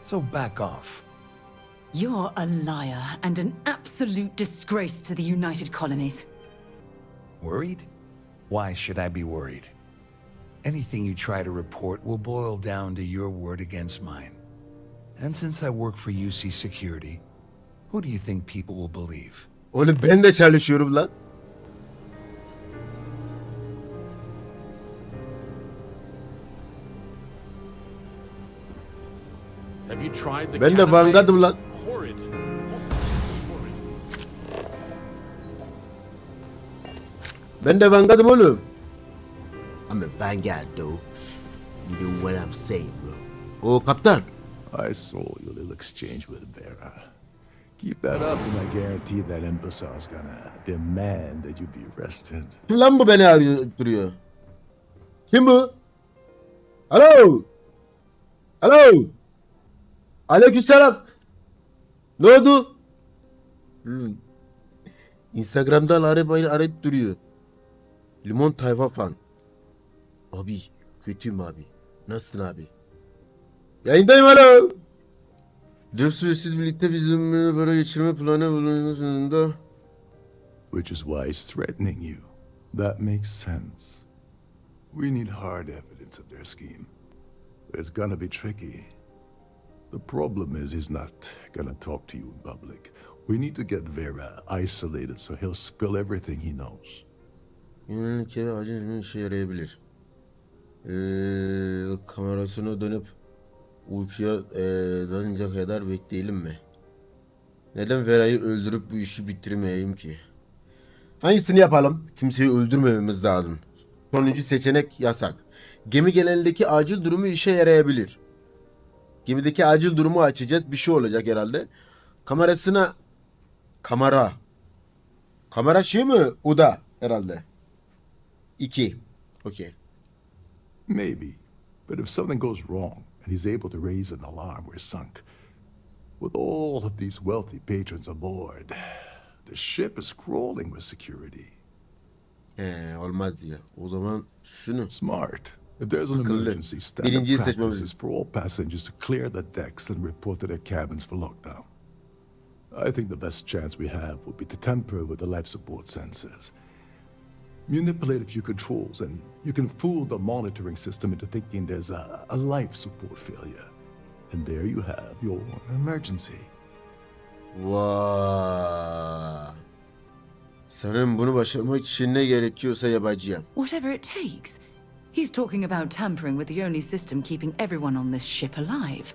So back off. You're a liar and an absolute disgrace to the United Colonies. Worried? Why should I be worried? Anything you try to report will boil down to your word against mine. And since I work for UC Security, who do you think people will believe? Oğlum ben de çalışıyorum lan. Ben de Vanguard'ım lan. Ben de Vanguard'ım oğlum. I'm a Vanguard though. You know what I'm saying, bro. Oh, kaptan. I saw your little exchange with Vera. Keep that up and I guarantee that Imbecile's gonna demand that you be arrested. Kim lan bu beni arıyor duruyor? Kim bu? Alo? Alo? Aleykümselam. Ne oldu? Instagram'da arayıp duruyor. Limon tayfa fan. Abi kötüyüm abi. Nasılsın abi? Yayındayım alo. Siz birlikte bizim böyle geçirme planı bulunduğunda. Which is why he's threatening you. That makes sense. We need hard evidence of their scheme. It's gonna be tricky. The problem is he's not gonna talk to you in public. We need to get Vera isolated so he'll spill everything he knows. Yönelik ve acil bir işe yarayabilir. Kamerasını dönüp uykuya dalınca kadar bekleyelim mi? Neden Vera'yı öldürüp bu işi bitirmeyeyim ki? Hangisini yapalım? Kimseyi öldürmememiz lazım. Sonuncu seçenek yasak. Gemi genelindeki acil durumu işe yarayabilir. Gemideki acil durumu açacağız. Bir şey olacak herhalde. Kamerasına... Kamera şey mi? O da herhalde. 2. Okay. Maybe. But if something goes wrong and he's able to raise an alarm, we're sunk. With all of these wealthy patrons aboard, the ship is crawling with security. Olmaz diye. O zaman şunu. Smart. If there's an emergency, standard practice is for all passengers to clear the decks and report to their cabins for lockdown. I think the best chance we have would be to tamper with the life support sensors. Manipulate a few controls and you can fool the monitoring system into thinking there's a life support failure. And there you have your emergency. Vay. Sanırım bunu başarmak için ne gerekiyorsa yapacağım. Whatever it takes. He's talking about tampering with the only system keeping everyone on this ship alive.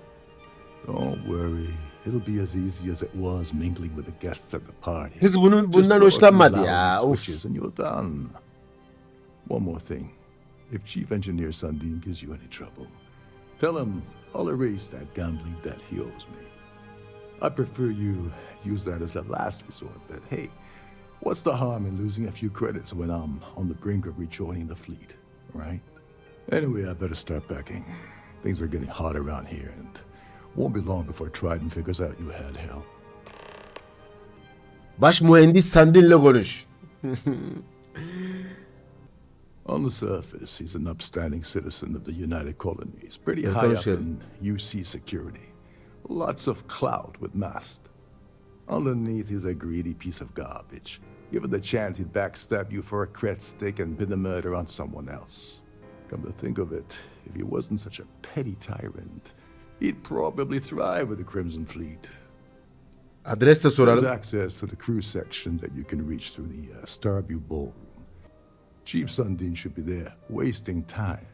Don't worry. It'll be as easy as it was mingling with the guests at the party. Kız bundan hoşlanmadı ya. Switches and you're done. One more thing. If Chief Engineer Sundin gives you any trouble, tell him I'll erase that gambling debt he owes me. I prefer you use that as a last resort, but hey, what's the harm in losing a few credits when I'm on the brink of rejoining the fleet, right? Anyway, I better start packing. Things are getting hot around here and won't be long before Trident figures out you had help. Baş mühendis Sandin'le konuş. On the surface, he's an upstanding citizen of the United Colonies, pretty high up in UC security. Lots of clout with mast. Underneath, he's a greedy piece of garbage. Given the chance, he'd backstab you for a cret stick and pin the murder on someone else. Come to think of it, if he wasn't such a petty tyrant, he'd probably thrive with the Crimson Fleet. Adres de soralım. There's access to the crew section that you can reach through the Starfield ballroom. Chief Sundin should be there, wasting time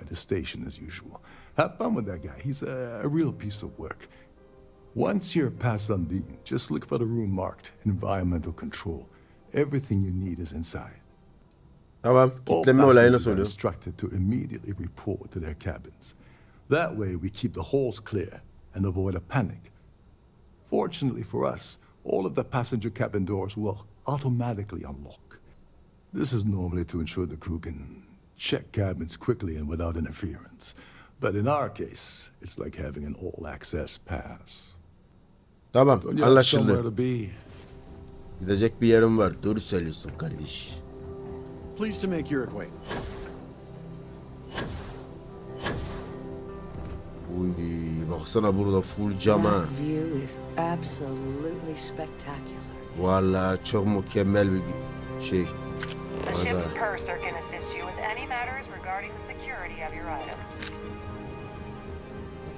at his station as usual. Have fun with that guy. He's a real piece of work. Once you're past Sundin, just look for the room marked Environmental Control. Everything you need is inside. Tamam. All Kitleme olayı passengers nasıl are oluyor? instructed to immediately report to their cabins. That way we keep the halls clear and avoid a panic. Fortunately for us, all of the passenger cabin doors will automatically unlock. This is normally to ensure the crew can check cabins quickly and without interference. But in our case, it's like having an all-access pass. Tamam, Don't you have anlaşıldı. somewhere to be? Gidecek bir yerim var. Doğru söylüyorsun kardeş. Pleased to make your acquaintance. Uy, baksana burada full cama. That view is absolutely spectacular. Vallahi çok mükemmel bir şey. The ship's Manzara. purser can assist you with any matters regarding the security of your items.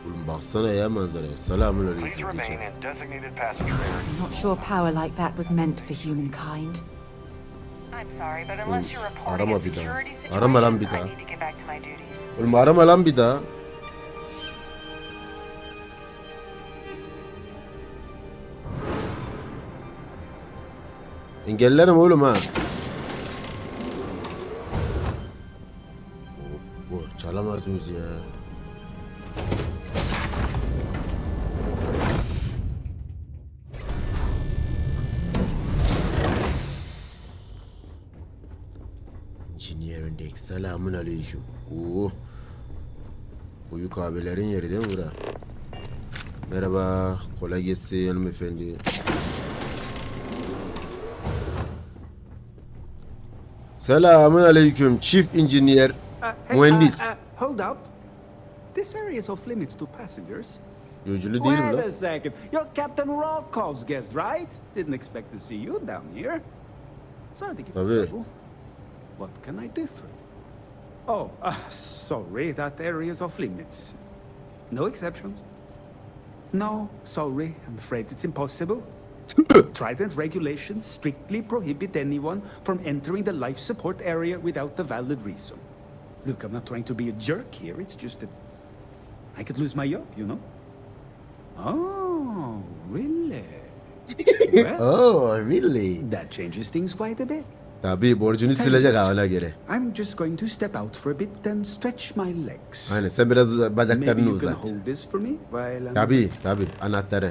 Oğlum baksana ya manzaraya. Selamünaleyküm. Please remain in designated passenger area. I'm not sure power like that was meant for humankind. I'm sorry, but unless you're reporting Arama a bir daha. security situation, Arama lan bir I daha. need to get back to my duties. Oğlum arama lan bir daha. Engellerim oğlum ha. Bu çalamaz mıyız ya? Çin yerindeki selamun aleyküm. Büyük abilerin yeri değil mi bura? Merhaba, kolay gelsin hanımefendi. Selamun aleyküm, Chief Engineer, mühendis. Hold up. This area is off limits to passengers. Yolculu değil mi Wait lan? a second. You're Captain Rocko's guest, right? Didn't expect to see you down here. Sorry to give you Tabii. trouble. What can I do for you? Oh, sorry. That area is off limits. No exceptions. No, sorry. I'm afraid it's impossible. Trident regulations strictly prohibit anyone from entering the life support area without a valid reason. Look, I'm not trying to be a jerk here. It's just that I could lose my job, you know? Oh, really? Well, Oh, really? that changes things quite a bit. Tabii borcunu silecek ha ona göre. I'm just going to step out for a bit and stretch my legs. Aynen sen biraz Maybe bacaklarını you can uzat. hold this for me while I'm... Tabii anahtarı.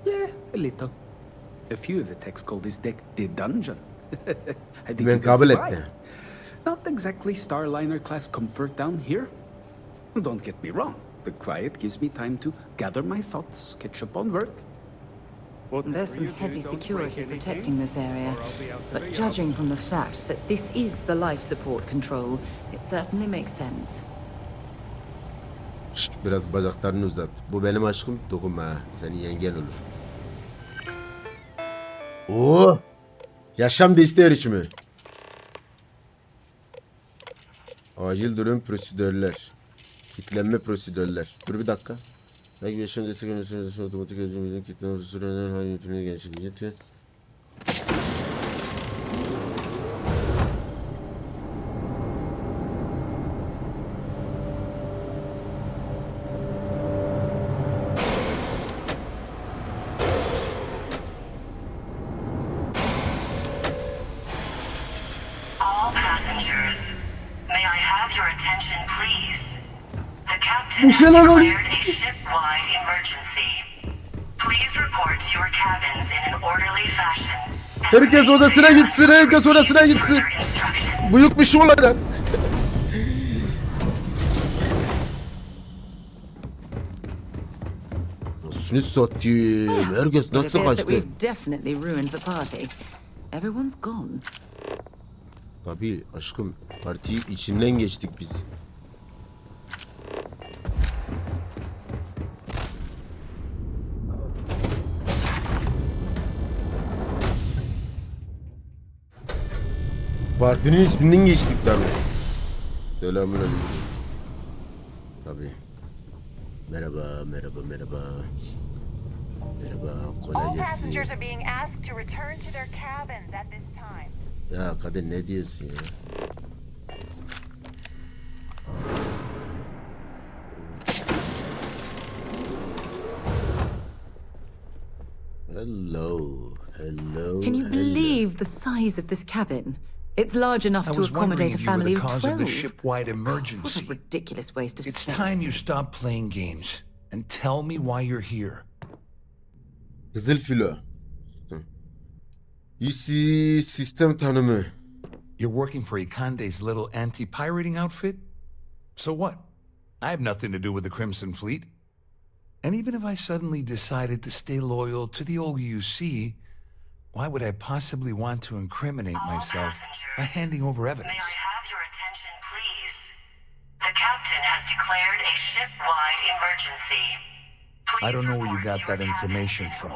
Yeah, a little. A few of the techs call this deck the dungeon. I think you Ben can kabul survive. etti. Not exactly Starliner class comfort down here. Don't get me wrong. The quiet gives me time to gather my thoughts, catch up on work. There's some heavy security protecting this area, but judging from the fact that this is the life support control, it certainly makes sense. Şşt, biraz bacaklarını uzat. Bu benim aşkım, dokunma ha. Senin yengen olur. Oo! Yaşam desteği erişimi. Acil durum prosedürler. Kitlenme prosedürler. Dur bir dakika. Belki yaşam destek yönetimi otomatik özümüzün kitleme prosedürlerinin hal yönetimine gençliği. All passengers, may I have your attention, please? The captain has declared a ship-wide emergency. Please report to your cabins in an orderly fashion. Herkes odasına gitsin, herkes odasına gitsin. Büyük bir şey olacak. Nasıl satayım? Herkes It nasıl appears that kaçtı? we've definitely ruined the party. Everyone's gone. Tabii aşkım, partiyi içinden geçtik biz. Partinin içinden geçtik tabii. Selamünaleyküm. Tabii. Merhaba, merhaba, merhaba. Merhaba, kolay gelsin. Ya kadın ne diyorsun ya? Hello, hello. Can you believe the size of this cabin? It's large enough to accommodate a family of 12. Of the ship-wide emergency. What a ridiculous waste of It's space. time you stop playing games and tell me why you're here. Kızıl filo. UC sistem tanımı. You're working for Ikande's little anti-pirating outfit? So what? I have nothing to do with the Crimson Fleet. And even if I suddenly decided to stay loyal to the old UC, why would I possibly want to incriminate myself by handing over evidence? May I have your attention, please? The captain has declared a ship-wide emergency. I don't know where you got that information from,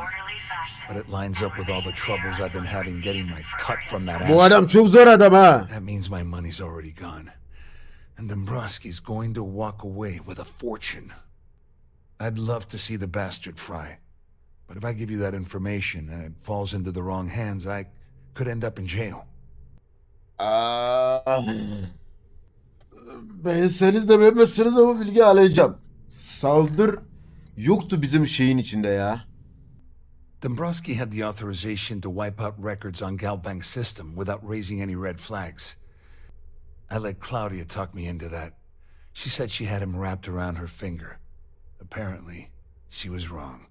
but it lines up with all the troubles I've been having getting my cut from that Bu adam çok zor adam ha. That means my money's already gone. And Dombrowski's going to walk away with a fortune. I'd love to see the bastard fry. But if I give you that information and it falls into the wrong hands, I could end up in jail. Beğenseniz de beğenmezseniz ama bilgi alacağım. Saldır yoktu bizim şeyin içinde ya. Dombrowski had the authorization to wipe out records on Galbank's system without raising any red flags. I let Claudia talk me into that. She said she had him wrapped around her finger. Apparently, she was wrong.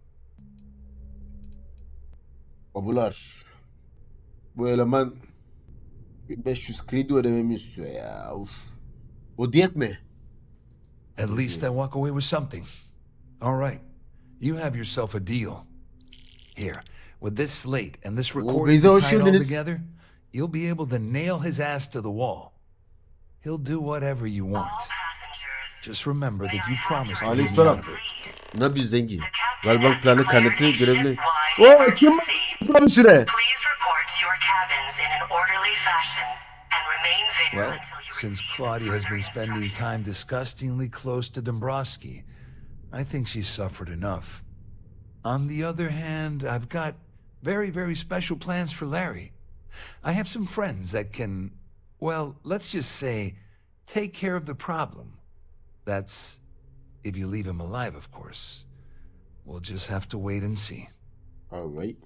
Babular. Bu eleman 500 kredi ödememi istiyor ya. Uf. O diyet mi? At least I walk away with something. All right. You have yourself a deal. Here, with this slate and this recording tied all together, you'll be able to nail his ass to the wall. He'll do whatever you want. Just remember that you promised to get me out of it. Ne bir zengin. Galiba planı kanıtı görevli. Oh, kim bu süre? Well, since Claudia has been spending time disgustingly close to Dombrowski, I think she's suffered enough. On the other hand, I've got very, very special plans for Larry. I have some friends that can, well, let's just say, take care of the problem. That's if you leave him alive, of course. We'll just have to wait and see. All right.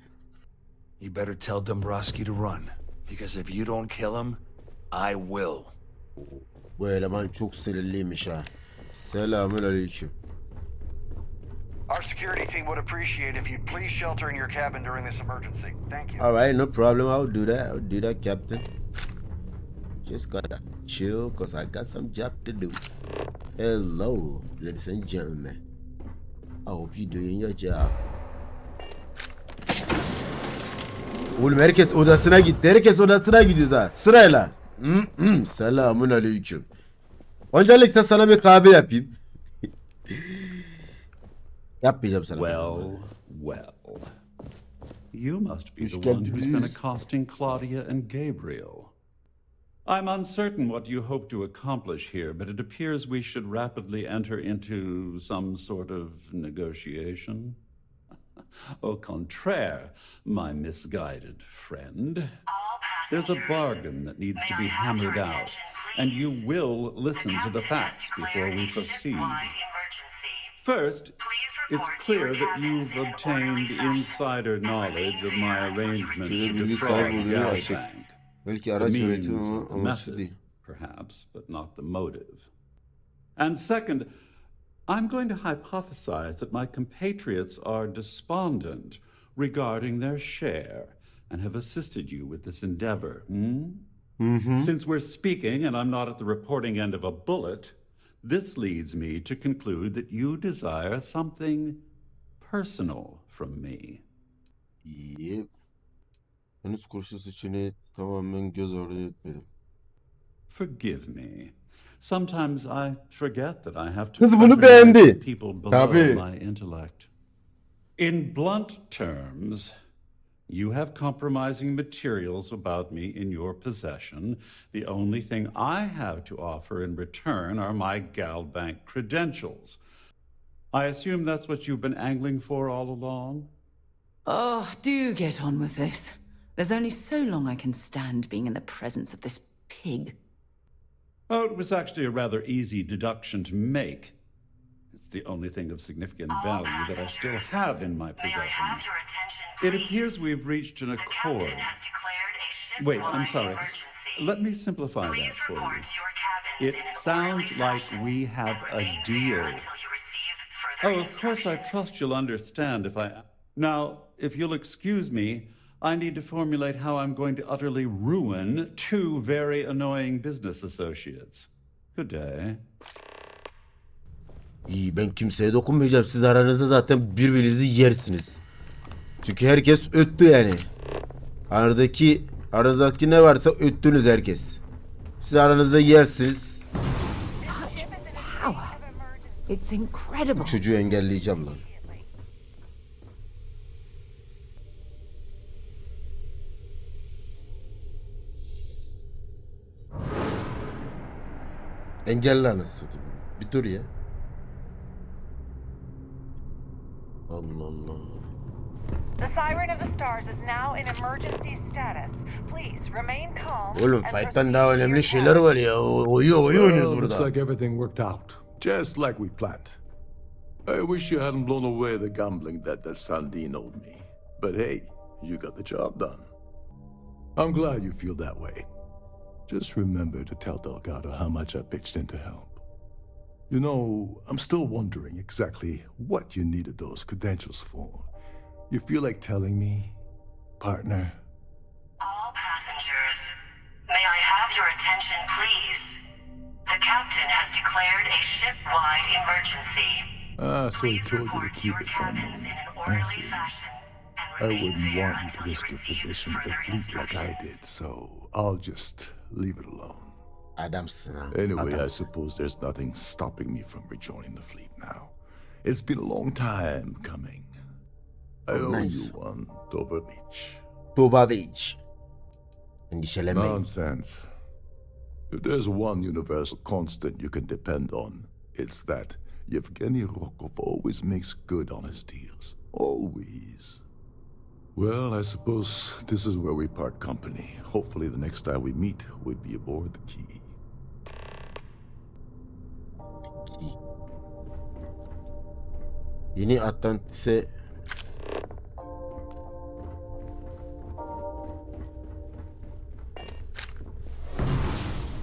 You better tell Dombrowski to run, because if you don't kill him, I will. Bu eleman çok sinirliymiş ha. Selamünaleyküm. Our security team would appreciate if you'd please shelter in your cabin during this emergency. Thank you. All right, no problem. I'll do that. I'll do that, Captain. Just gotta chill, cause I got some job to do. Hello, ladies and gentlemen. I hope you're doing your job. Oğlum herkes odasına gitti. Herkes odasına gidiyoruz ha. Sırayla. Selamun aleyküm. Öncelikle sana bir kahve yapayım. Yapmayacağım sana. Well. You must be the one who's been accosting Claudia and Gabriel. I'm uncertain what you hope to accomplish here, but it appears we should rapidly enter into some sort of negotiation. Au contraire, my misguided friend. There's a bargain that needs to be hammered out, and you will listen to the facts before we proceed. First, it's clear that you've obtained insider knowledge of my arrangement to defraud the bank. The means of the method, perhaps, but not the motive. And second, I'm going to hypothesize that my compatriots are despondent regarding their share and have assisted you with this endeavor. Since we're speaking and I'm not at the reporting end of a bullet, this leads me to conclude that you desire something personal from me. Yep. Henüz kurşun seçeneği tamamen göz ardı etmedim. Forgive me. Sometimes I forget that I have to Kız bunu patronize beğendi. people below Tabii. my intellect. In blunt terms, you have compromising materials about me in your possession. The only thing I have to offer in return are my GalBank credentials. I assume that's what you've been angling for all along? Oh, do get on with this. There's only so long I can stand being in the presence of this pig. Oh, it was actually a rather easy deduction to make. It's the only thing of significant value that I still have in my possession. It appears we've reached an accord. Wait, I'm sorry. Let me simplify that for you. It sounds like we have a deal. Oh, of course, I trust you'll understand if I... Now, if you'll excuse me, I need to formulate how I'm going to utterly ruin two very annoying business associates. Good day. İyi, ben kimseye dokunmayacağım. Siz aranızda zaten birbirinizi yersiniz. Çünkü herkes öttü yani. Aranızdaki ne varsa öttünüz herkes. Siz aranızda yersiniz. Such power. It's incredible. Bu çocuğu engelleyeceğim lan. Engelle anasını. Bir dur ya. Allah Allah. The Siren of the Stars is now in emergency status. Please remain calm. Oğlum fight'tan daha önemli şeyler var ya. Oyun oynuyoruz burada. Looks like everything worked out. Just like we planned. I wish you hadn't blown away the gambling debt that Sandine owed me. But hey, you got the job done. I'm glad you feel that way. Just remember to tell Delgado how much I pitched in to help. You know, I'm still wondering exactly what you needed those credentials for. You feel like telling me, partner? All passengers, may I have your attention, please? The captain has declared a ship-wide emergency. So he told you to keep it from me. I see. I wouldn't want you to risk your position with the fleet like I did, so I'll just leave it alone. Anyway, I suppose there's nothing stopping me from rejoining the fleet now. It's been a long time coming. I owe you one, Tovaric. Nonsense. If there's one universal constant you can depend on, it's that Yevgeny Rokov always makes good on his deals. Always. Well, I suppose this is where we part company. Hopefully the next time we meet, we'll be aboard the Key. Yeni Atlantis'e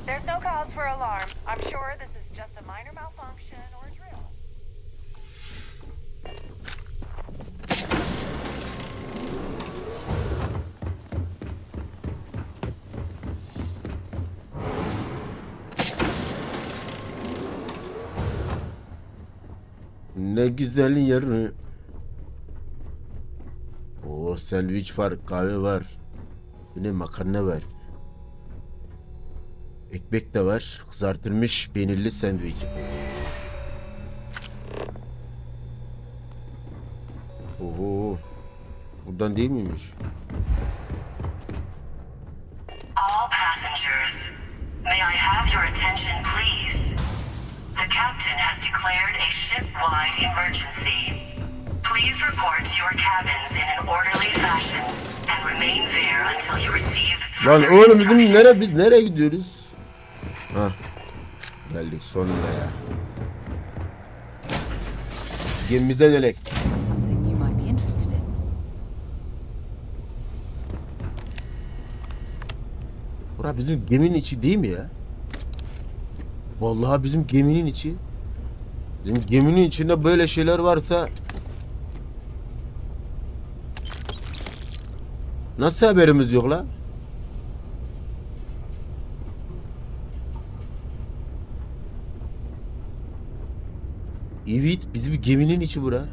There's no cause for alarm. I'm sure this is just a minor malfunction or drill. ne güzel yer. Oo, sandviç var, kahve var. Yine makarna var. Ekmek de var. Kızartılmış peynirli sandviç. Oho. Buradan değil miymiş? All passengers, may I have your attention, please? The captain has declared a ship-wide emergency. Please report to your cabins in an orderly fashion and remain there until you receive Lan further oğlum bizim instructions. biz nereye gidiyoruz? Ha. Geldik sonunda ya. Gemimize dönek. Something you might be interested in. Bura bizim geminin içi değil mi ya? Vallahi bizim geminin içi. Bizim geminin içinde böyle şeyler varsa nasıl haberimiz yok la? Evet, bizim geminin içi bura.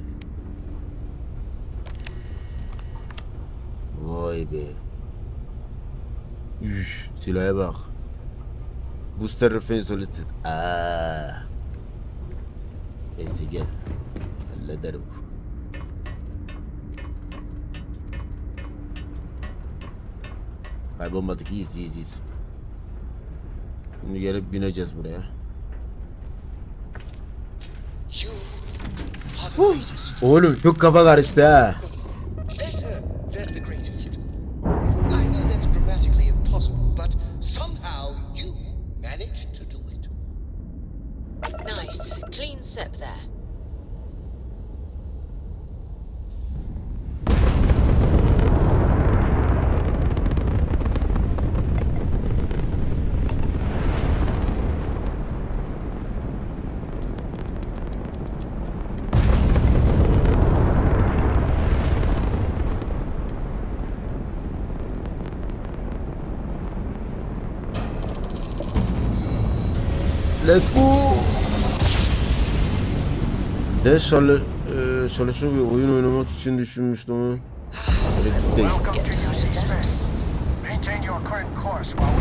Vay be. Üf, silaha bak. Booster reference solicited. Neyse gel. Hallederim. Kaybolmadık, iyiyiz. Şimdi gelip bineceğiz buraya. Oğlum çok kafa karıştı ha. Nice. Clean sip there. Let's go. Ders çalışma bir oyun oynamak için düşünmüştüm ama. Welcome to your descent. Maintain your current course while